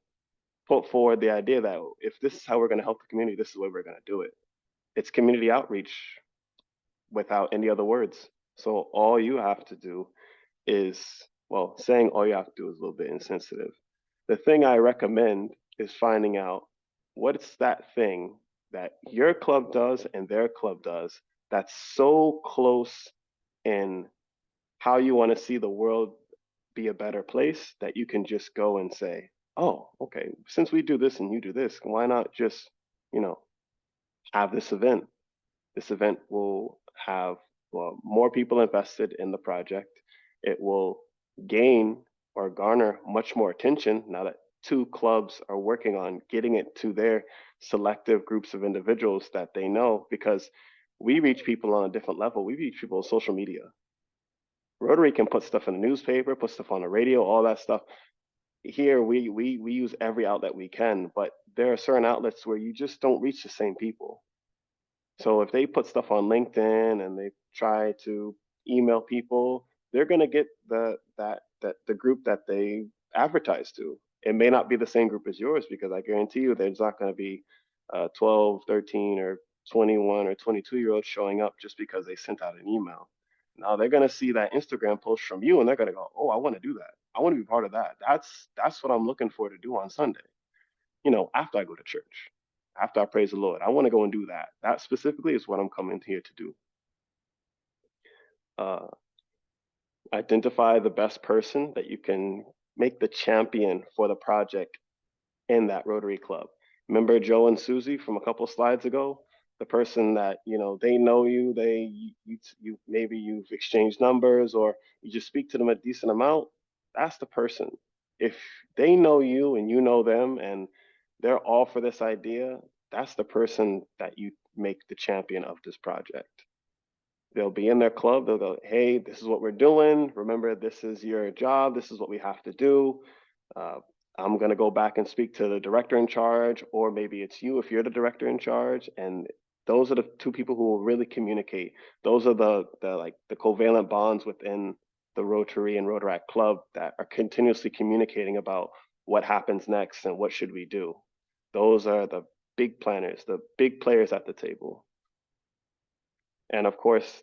put forward the idea that if this is how we're going to help the community, this is the way we're going to do it. It's community outreach without any other words. So all you have to do is, well, saying all you have to do is a little bit insensitive. The thing I recommend is finding out what's that thing that your club does and their club does that's so close in how you want to see the world be a better place that you can just go and say, oh, okay, since we do this and you do this, why not just, you know, have this event? This event will have, well, more people invested in the project. It will gain or garner much more attention now that two clubs are working on getting it to their selective groups of individuals that they know, because we reach people on a different level. We reach people on social media. Rotary can put stuff in the newspaper, put stuff on the radio, all that stuff. Here we use every outlet we can, but there are certain outlets where you just don't reach the same people. So if they put stuff on LinkedIn and they try to email people, they're going to get the group that they advertise to. It may not be the same group as yours, because I guarantee you there's not going to be 12, 13, or 21 or 22-year-olds showing up just because they sent out an email. Now they're going to see that Instagram post from you and they're going to go, oh, I want to do that. I want to be part of that. That's what I'm looking for to do on Sunday, after I go to church, after I praise the Lord. I want to go and do that. That specifically is what I'm coming here to do. Uh, Identify the best person that you can make the champion for the project in that Rotary Club. Remember Joe and Susie from a couple slides ago? The person that, they know you, you maybe you've exchanged numbers or you just speak to them a decent amount. That's the person. If they know you and you know them and they're all for this idea, that's the person that you make the champion of this project. They'll be in their club. They'll go, hey, this is what we're doing. Remember, this is your job. This is what we have to do. Uh, I'm going to go back and speak to the director in charge, or maybe it's you if you're the director in charge. And those are the two people who will really communicate. Those are the covalent bonds within the Rotary and Rotaract Club that are continuously communicating about what happens next and what should we do. Those are the big planners, the big players at the table. And of course,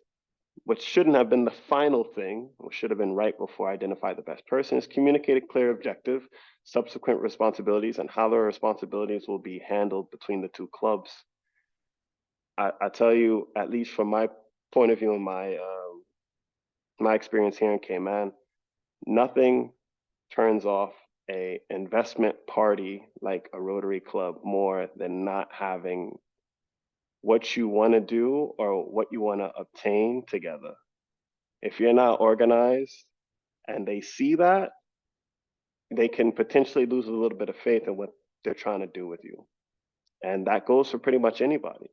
what shouldn't have been the final thing, what should have been right before identify the best person, is communicate a clear objective, subsequent responsibilities, and how the responsibilities will be handled between the two clubs. I tell you, at least from my point of view and my experience here in Cayman, nothing turns off a investment party like a Rotary Club more than not having what you want to do or what you want to obtain together. If you're not organized and they see that, they can potentially lose a little bit of faith in what they're trying to do with you. And that goes for pretty much anybody.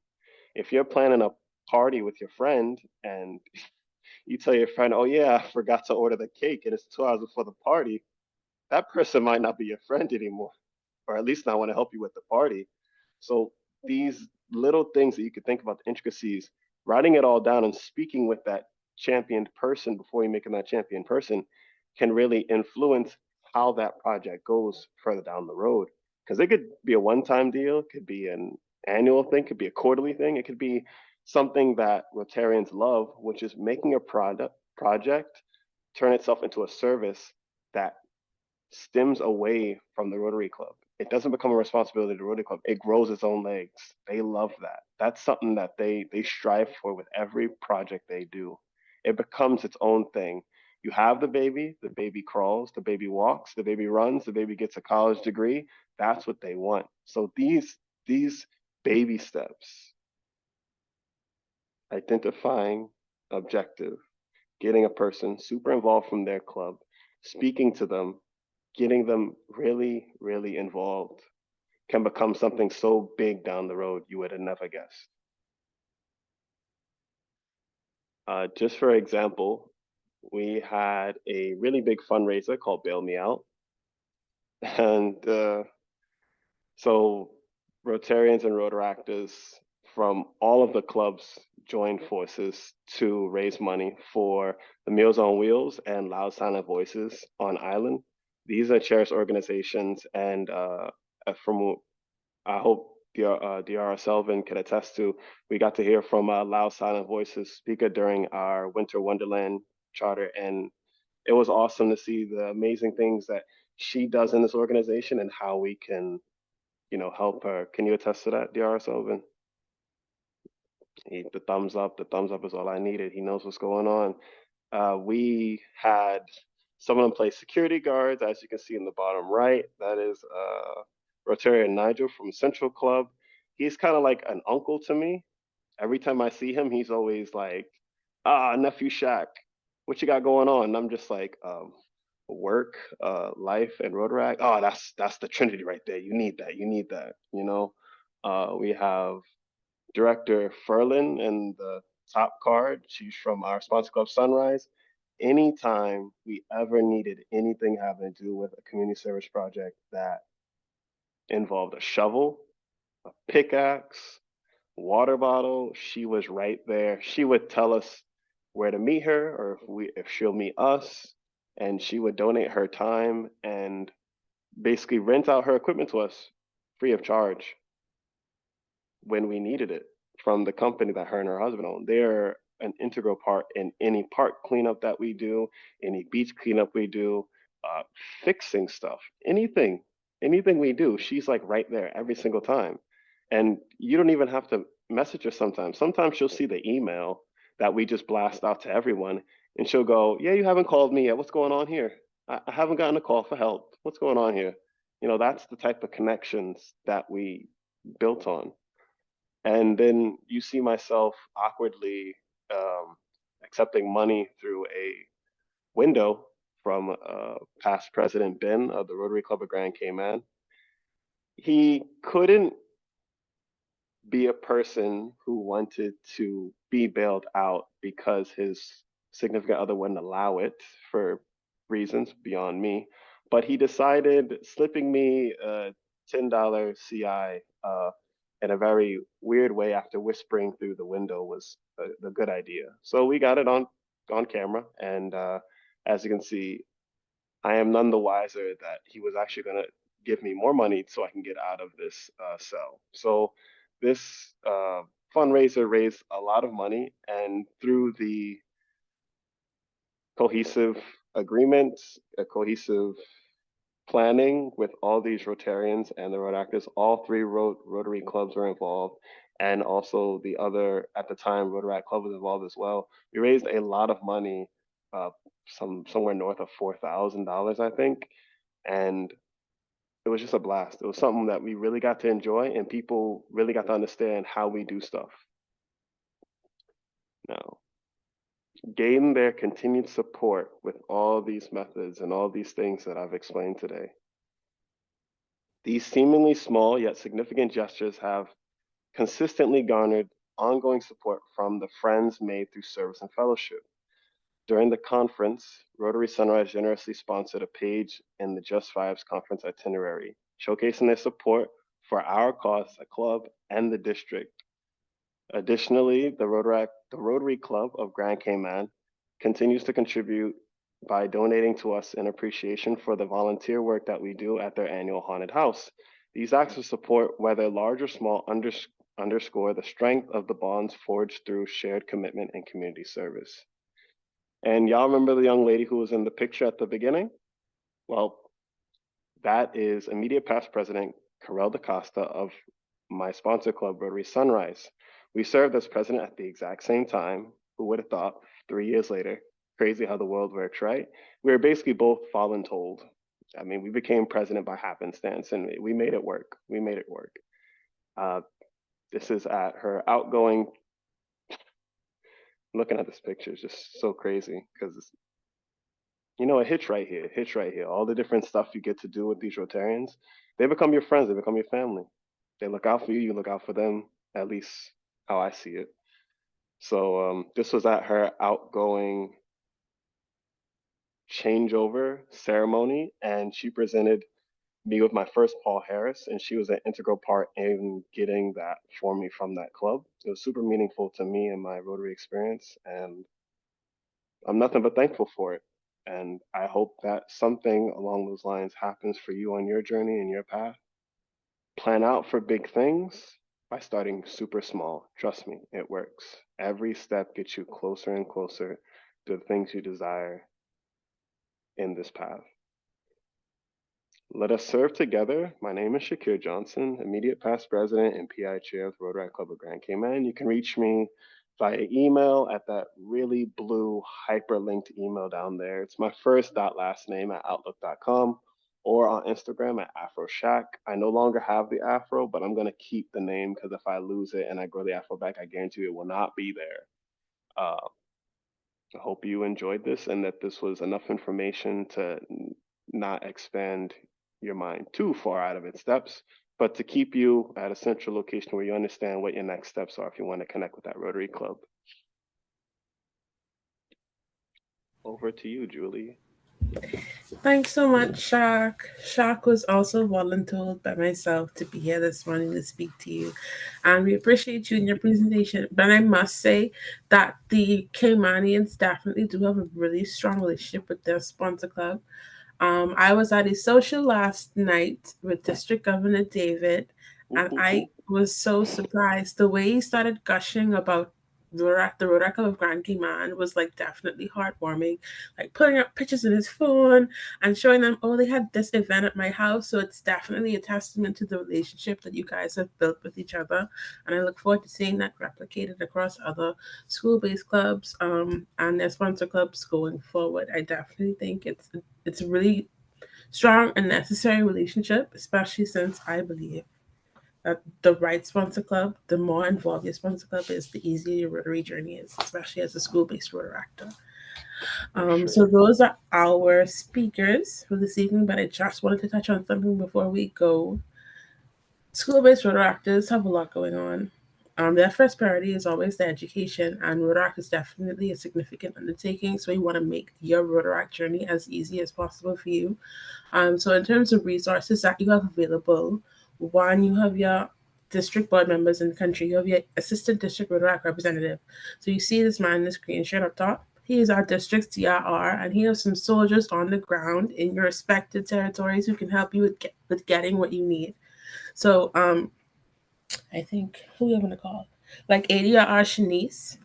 If you're planning a party with your friend and you tell your friend, oh, yeah, I forgot to order the cake and it's 2 hours before the party, that person might not be your friend anymore, or at least not want to help you with the party. So these little things that you could think about, the intricacies, writing it all down and speaking with that championed person before you make them that champion person can really influence how that project goes further down the road. Because it could be a one-time deal, it could be an annual thing, it could be a quarterly thing, it could be something that Rotarians love, which is making a project turn itself into a service that stems away from the Rotary Club. It doesn't become a responsibility of the Rotary Club. It grows its own legs. They love that. That's something that they strive for with every project they do. It becomes its own thing. You have the baby crawls, the baby walks, the baby runs, the baby gets a college degree. That's what they want. So these baby steps, identifying objective, getting a person super involved from their club, speaking to them, getting them really, really involved can become something so big down the road you would have never guessed. Just for example, we had a really big fundraiser called Bail Me Out. And so Rotarians and Rotaractors from all of the clubs joined forces to raise money for the Meals on Wheels and Loud Silent Voices on Island. These are cherished organizations, and from I hope Dr. Selvin can attest to, we got to hear from Loud Silent Voices speaker during our Winter Wonderland charter, and it was awesome to see the amazing things that she does in this organization and how we can, help her. Can you attest to that, Dr. Selvin? The thumbs up. The thumbs up is all I needed. He knows what's going on. We had some of them play security guards, as you can see in the bottom right. That is Rotarian Nigel from Central Club. He's kind of like an uncle to me. Every time I see him, he's always like, nephew Shaq, what you got going on? And I'm just like, work, life, and Rotaract. Oh, that's the Trinity right there. You need that. You need that. We have Director Furlan in the top card. She's from our sponsor club Sunrise. Anytime we ever needed anything having to do with a community service project that involved a shovel, a pickaxe, water bottle, she was right there. She would tell us where to meet her or if she'll meet us, and she would donate her time and basically rent out her equipment to us free of charge when we needed it from the company that her and her husband own. They're an integral part in any park cleanup that we do, any beach cleanup we do, fixing stuff, anything we do. She's like right there every single time. And you don't even have to message her sometimes. Sometimes she'll see the email that we just blast out to everyone. And she'll go, "Yeah, you haven't called me yet. What's going on here? I haven't gotten a call for help. What's going on here?" That's the type of connections that we built on. And then you see myself awkwardly um, accepting money through a window from past President Ben of the Rotary Club of Grand Cayman. He couldn't be a person who wanted to be bailed out because his significant other wouldn't allow it for reasons beyond me. But he decided slipping me a $10 CI in a very weird way after whispering through the window was the good idea. So we got it on camera, and as you can see, I am none the wiser that he was actually going to give me more money so I can get out of this cell. So this fundraiser raised a lot of money, and through the cohesive agreements, a cohesive planning with all these Rotarians and the Road Actors, all three Rotary clubs were involved, and also the other at the time Rotaract Club was involved as well. We raised a lot of money, uh, somewhere north of $4,000, I think, and it was just a blast. It was something that we really got to enjoy, and people really got to understand how we do stuff. Now, gain their continued support with all these methods and all these things that I've explained today. These seemingly small yet significant gestures have consistently garnered ongoing support from the friends made through service and fellowship. During the conference, Rotary Sunrise generously sponsored a page in the Just Vibes conference itinerary, showcasing their support for our cause, the club, and the district. Additionally, the Rotary Club of Grand Cayman continues to contribute by donating to us in appreciation for the volunteer work that we do at their annual haunted house. These acts of support, whether large or small, underscore the strength of the bonds forged through shared commitment and community service. And y'all remember the young lady who was in the picture at the beginning? Well, that is immediate past president Carol DaCosta of my sponsor club, Rotary Sunrise. We served as president at the exact same time. Who would have thought 3 years later? Crazy how the world works, right? We were basically both voluntold. I mean, we became president by happenstance and we made it work. We made it work. Uh, this is at her outgoing. Looking at this picture is just so crazy because it hits right here. It hits right here. All the different stuff you get to do with these Rotarians, they become your friends. They become your family. They look out for you. You look out for them. At least how I see it. So this was at her outgoing changeover ceremony, and she presented me with my first Paul Harris, and she was an integral part in getting that for me from that club. It was super meaningful to me and my Rotary experience, and I'm nothing but thankful for it. And I hope that something along those lines happens for you on your journey and your path. Plan out for big things by starting super small. Trust me, it works. Every step gets you closer and closer to the things you desire in this path. Let us serve together. My name is Shakir Johnson, immediate past president and PI chair of the Rotaract Club of Grand Cayman. You can reach me via email at that really blue hyperlinked email down there. It's my first dot last name at outlook.com or on Instagram at Afro Shack. I no longer have the Afro, but I'm going to keep the name because if I lose it and I grow the Afro back, I guarantee you it will not be there. I hope you enjoyed this and that this was enough information to not expand your mind too far out of its steps, but to keep you at a central location where you understand what your next steps are if you want to connect with that Rotary Club. Over to you, Julie. Thanks so much, Shock. Shock was also volunteered by myself to be here this morning to speak to you. And we appreciate you in your presentation. But I must say that the Caymanians definitely do have a really strong relationship with their sponsor club. I was at a social last night with District Governor David, and I was so surprised the way he started gushing about the Rotaract Club of Grand Cayman was like definitely heartwarming. Like putting up pictures in his phone and showing them, oh, they had this event at my house. So it's definitely a testament to the relationship that you guys have built with each other. And I look forward to seeing that replicated across other school-based clubs and their sponsor clubs going forward. I definitely think it's a really strong and necessary relationship, especially since I believe that the right sponsor club, the more involved your sponsor club is, the easier your Rotary journey is, especially as a school-based Rotaractor. For So sure. those are our speakers for this evening, but I just wanted to touch on something before we go. School-based Rotaractors have a lot going on. Their first priority is always the education, and Rotaract is definitely a significant undertaking. So we want to make your Rotaract journey as easy as possible for you. So in terms of resources that you have available, one, you have your district board members in the country. You have your assistant district Rotaract representative. So you see this man in the screenshot up top. He is our district's DRR, and he has some soldiers on the ground in your respective territories who can help you with getting what you need. So I think who are we going to call? Like ADR Shanice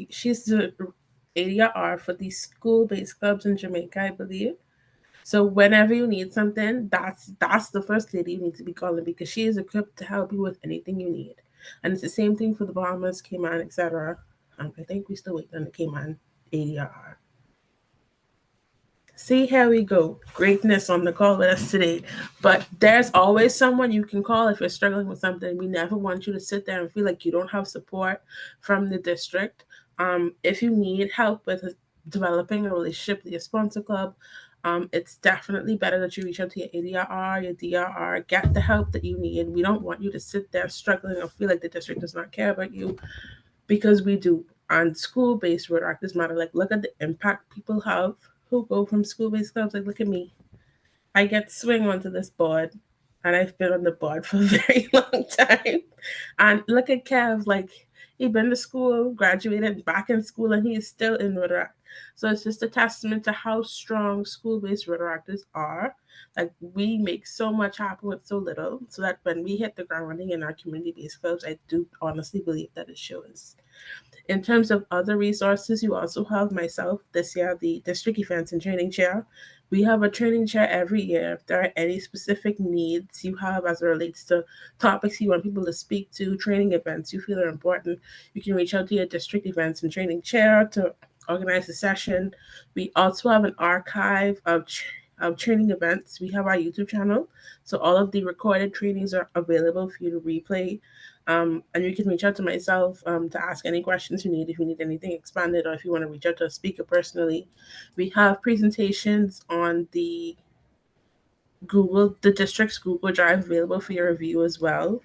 she's the ADR for the school-based clubs in Jamaica, I believe. So whenever you need something, that's the first lady you need to be calling because she is equipped to help you with anything you need. And it's the same thing for the Bahamas, Cayman, etc. I think we still waiting on the Cayman ADR. See, here we go. Greatness on the call with us today. But there's always someone you can call if you're struggling with something. We never want you to sit there and feel like you don't have support from the district. If you need help with developing a relationship with your sponsor club, it's definitely better that you reach out to your ADR, your DRR, get the help that you need. We don't want you to sit there struggling or feel like the district does not care about you because we do. On school-based Rotaractors matter. Like, look at the impact people have who go from school-based clubs. Like, look at me. I get swing onto this board, and I've been on the board for a very long time. And look at Kev. Like, he's been to school, graduated, back in school, and he is still in Rotaract. So it's just a testament to how strong school-based Rotaractors are. Like, we make so much happen with so little, so that when we hit the ground running in our community-based clubs, I do honestly believe that it shows. In terms of other resources, you also have myself this year, the district events and training chair. We have a training chair every year. If there are any specific needs you have as it relates to topics you want people to speak to, training events you feel are important, you can reach out to your district events and training chair to organize a session. We also have an archive of training events. We have our YouTube channel, so all of the recorded trainings are available for you to replay. And you can reach out to myself to ask any questions you need if you need anything expanded or if you want to reach out to a speaker personally. We have presentations on the district's Google Drive available for your review as well.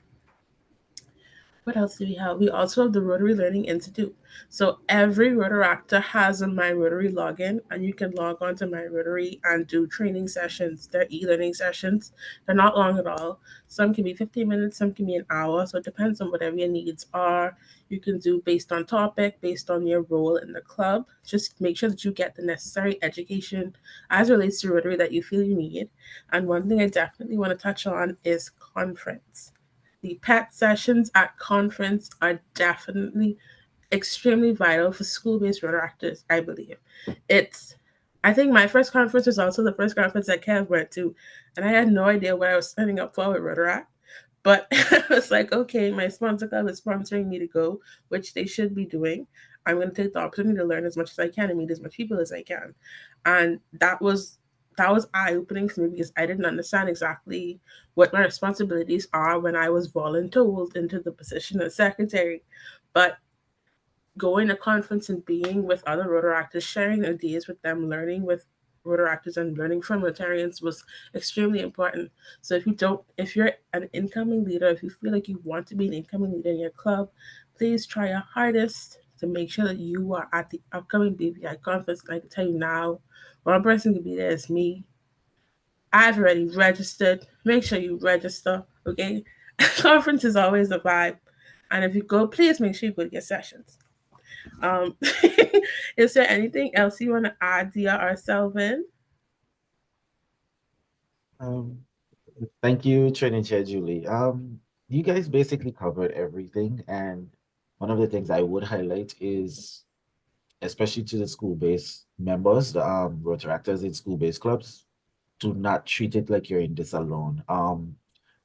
What else do we have? We also have the Rotary Learning Institute. So every Rotaractor has a My Rotary login, and you can log on to My Rotary and do training sessions. They're e-learning sessions. They're not long at all. Some can be 15 minutes, some can be an hour. So it depends on whatever your needs are. You can do based on topic, based on your role in the club. Just make sure that you get the necessary education as relates to Rotary that you feel you need. And one thing I definitely want to touch on is conference. The PET sessions at conference are definitely extremely vital for school-based Rotaractors, I believe. It's I think my first conference was also the first conference that Kev went to, and I had no idea what I was signing up for with Rotaract. But I was like, okay, my sponsor club is sponsoring me to go, which they should be doing. I'm going to take the opportunity to learn as much as I can and meet as much people as I can. And that was eye opening for me because I didn't understand exactly what my responsibilities are when I was voluntold into the position of secretary. But going to conference and being with other Rotaractors, sharing ideas with them, learning with Rotaractors and learning from Rotarians was extremely important. So if you're an incoming leader, if you feel like you want to be an incoming leader in your club, please try your hardest to make sure that you are at the upcoming BBI conference. And I can tell you now, one person can be there is me. I've already registered. Make sure you register, okay? Conference is always a vibe. And if you go, please make sure you go to your sessions. Um, is there anything else you want to add, Dia or Selvin? Um, Thank you, Training Chair Julie. You guys basically covered everything, and one of the things I would highlight is, especially to the school-based members, the Rotaractors in school-based clubs, do not treat it like you're in this alone.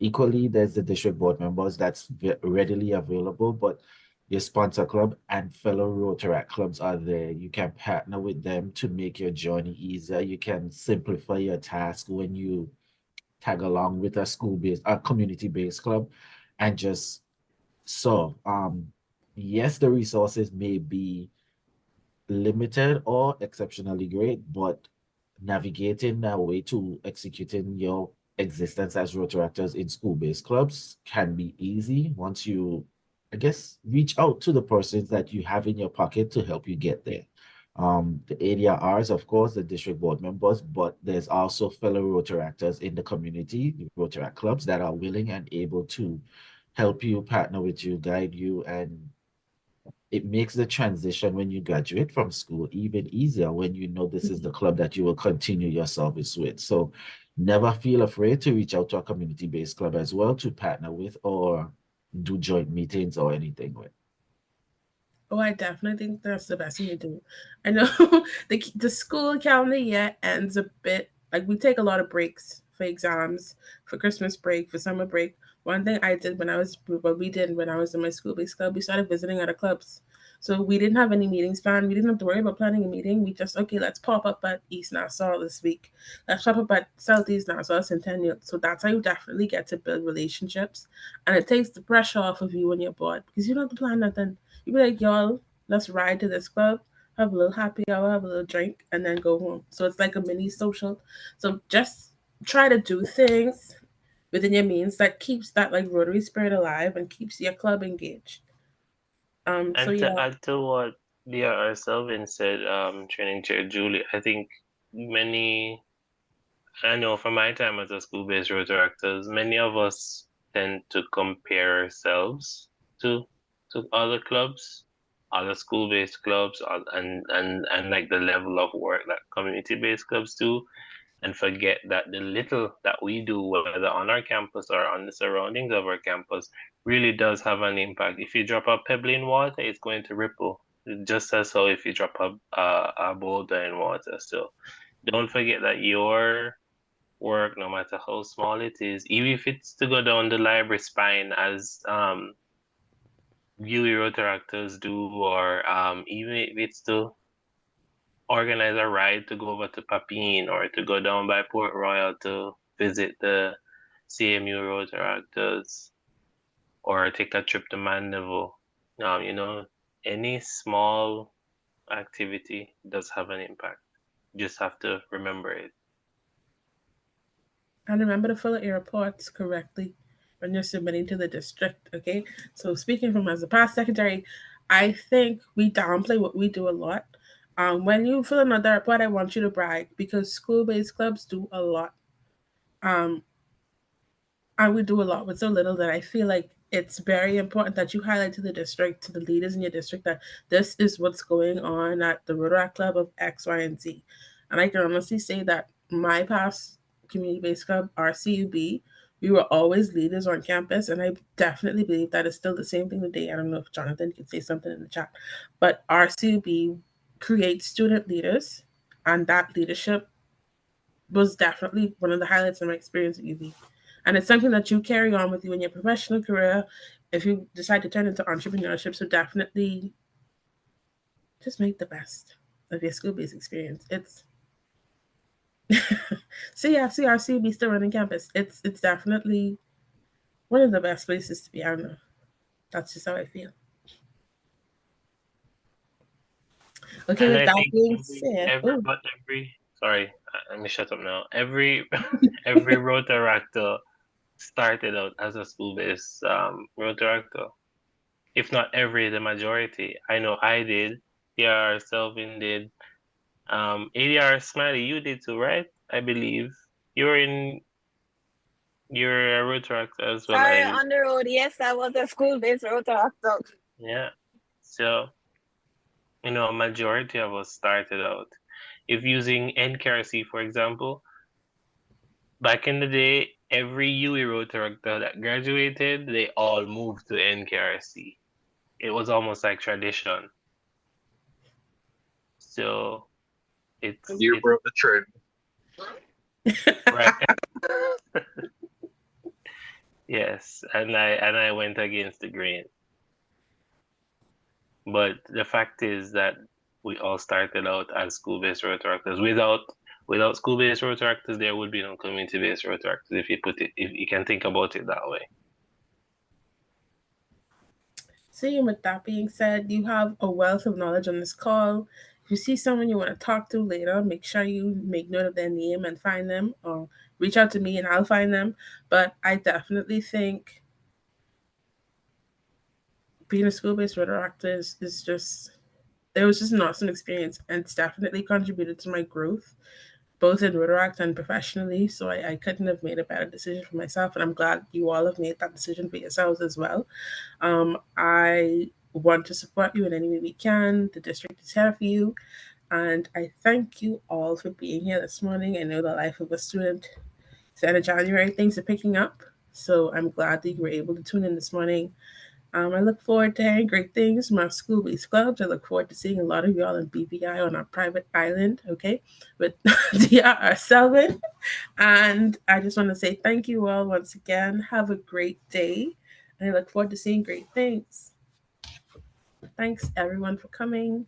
Equally, there's the district board members that's readily available, but your sponsor club and fellow Rotaract clubs are there. You can partner with them to make your journey easier. You can simplify your task when you tag along with a school-based, a community-based club, and just so yes, the resources may be limited or exceptionally great, but navigating a way to executing your existence as Rotaractors in school-based clubs can be easy once you, I guess, reach out to the persons that you have in your pocket to help you get there. The ADRs, of course, the district board members, but there's also fellow Rotaractors in the community, the Rotaract clubs that are willing and able to help you, partner with you, guide you, and it makes the transition when you graduate from school even easier when you know this is the club that you will continue your service with. So never feel afraid to reach out to a community-based club as well to partner with or do joint meetings or anything with. Oh, I definitely think that's the best thing to do. I know the school calendar year ends a bit like we take a lot of breaks for exams, for Christmas break, for summer break. One thing I did when I was what we did when I was in my school based club, we started visiting other clubs. So we didn't have any meetings planned. We didn't have to worry about planning a meeting. We just okay, let's pop up at East Nassau this week. Let's pop up at Southeast Nassau Centennial. So that's how you definitely get to build relationships, and it takes the pressure off of you when you're bored because you don't have to plan nothing. You be like, y'all, let's ride to this club, have a little happy hour, have a little drink, and then go home. So it's like a mini social. So just try to do things within your means that keeps that like Rotary spirit alive and keeps your club engaged. So And to yeah, add to what D.R. Selvin said, training chair Julie, I think many, I know from my time as a school-based Rotaractors, many of us tend to compare ourselves to other clubs, other school-based clubs, and like the level of work that community-based clubs do, and forget that the little that we do, whether on our campus or on the surroundings of our campus, really does have an impact. If you drop a pebble in water, it's going to ripple, just as so if you drop a boulder in water. So don't forget that your work, no matter how small it is, even if it's to go down the library spine as Yui Rotaractors do, or even if it's to organize a ride to go over to Papine or to go down by Port Royal to visit the CMU Rotaractors or take a trip to Mandeville. You know, any small activity does have an impact. You just have to remember it. and remember to fill out your reports correctly when you're submitting to the district. Okay. So speaking from as a past secretary, I think we downplay what we do a lot. When you fill another report, I want you to brag because school-based clubs do a lot. Um, and we do a lot with so little that I feel like it's very important that you highlight to the district, to the leaders in your district, that this is what's going on at the Rotaract Club of X, Y, and Z. And I can honestly say that my past community based club, RCUB, we were always leaders on campus. And I definitely believe that is still the same thing today. I don't know if Jonathan could say something in the chat, but RCUB creates student leaders, and that leadership was definitely one of the highlights of my experience at UB. And it's something that you carry on with you in your professional career if you decide to turn into entrepreneurship. So definitely just make the best of your school based experience. It's CRC be still running campus. It's definitely one of the best places to be. I don't know. That's just how I feel. Okay, And with I that think being said, oh, sorry, let me shut up now. Every Rotaractor started out as a school-based Rotaractor. If not every, the majority. I know I did. TR Selvin did. ADR Smiley, you did too, right? I believe you're a Rotaractor as well. Sorry, on the road. Yes, I was a school-based Rotaract. Yeah. So, you know, a majority of us started out. If using NKRC, for example, back in the day, every UE Rotaractor that graduated, they all moved to NKRC. it was almost like tradition. So And you it broke the trend. right. Yes, and I went against the grain. But the fact is that we all started out as school-based Rotaractors. Without school-based Rotaractors, there would be no community-based Rotaractors if you can think about it that way. So, with that being said, you have a wealth of knowledge on this call. If you see someone you want to talk to later, make sure you make note of their name and find them, or reach out to me and I'll find them. But I definitely think being a school-based Rotaractor is just, it was just an awesome experience, and it's definitely contributed to my growth, both in Rotaract and professionally. So I couldn't have made a better decision for myself, and I'm glad you all have made that decision for yourselves as well. I want to support you in any way we can. The district is here for you. And I thank you all for being here this morning. I know the life of a student, it's the end of January, things are picking up. So I'm glad that you were able to tune in this morning. I look forward to hearing great things from our school-based clubs. I look forward to seeing a lot of y'all in BVI on our private island, okay, with DRR Selvin. And I just want to say thank you all once again. Have a great day. And I look forward to seeing great things. Thanks everyone for coming.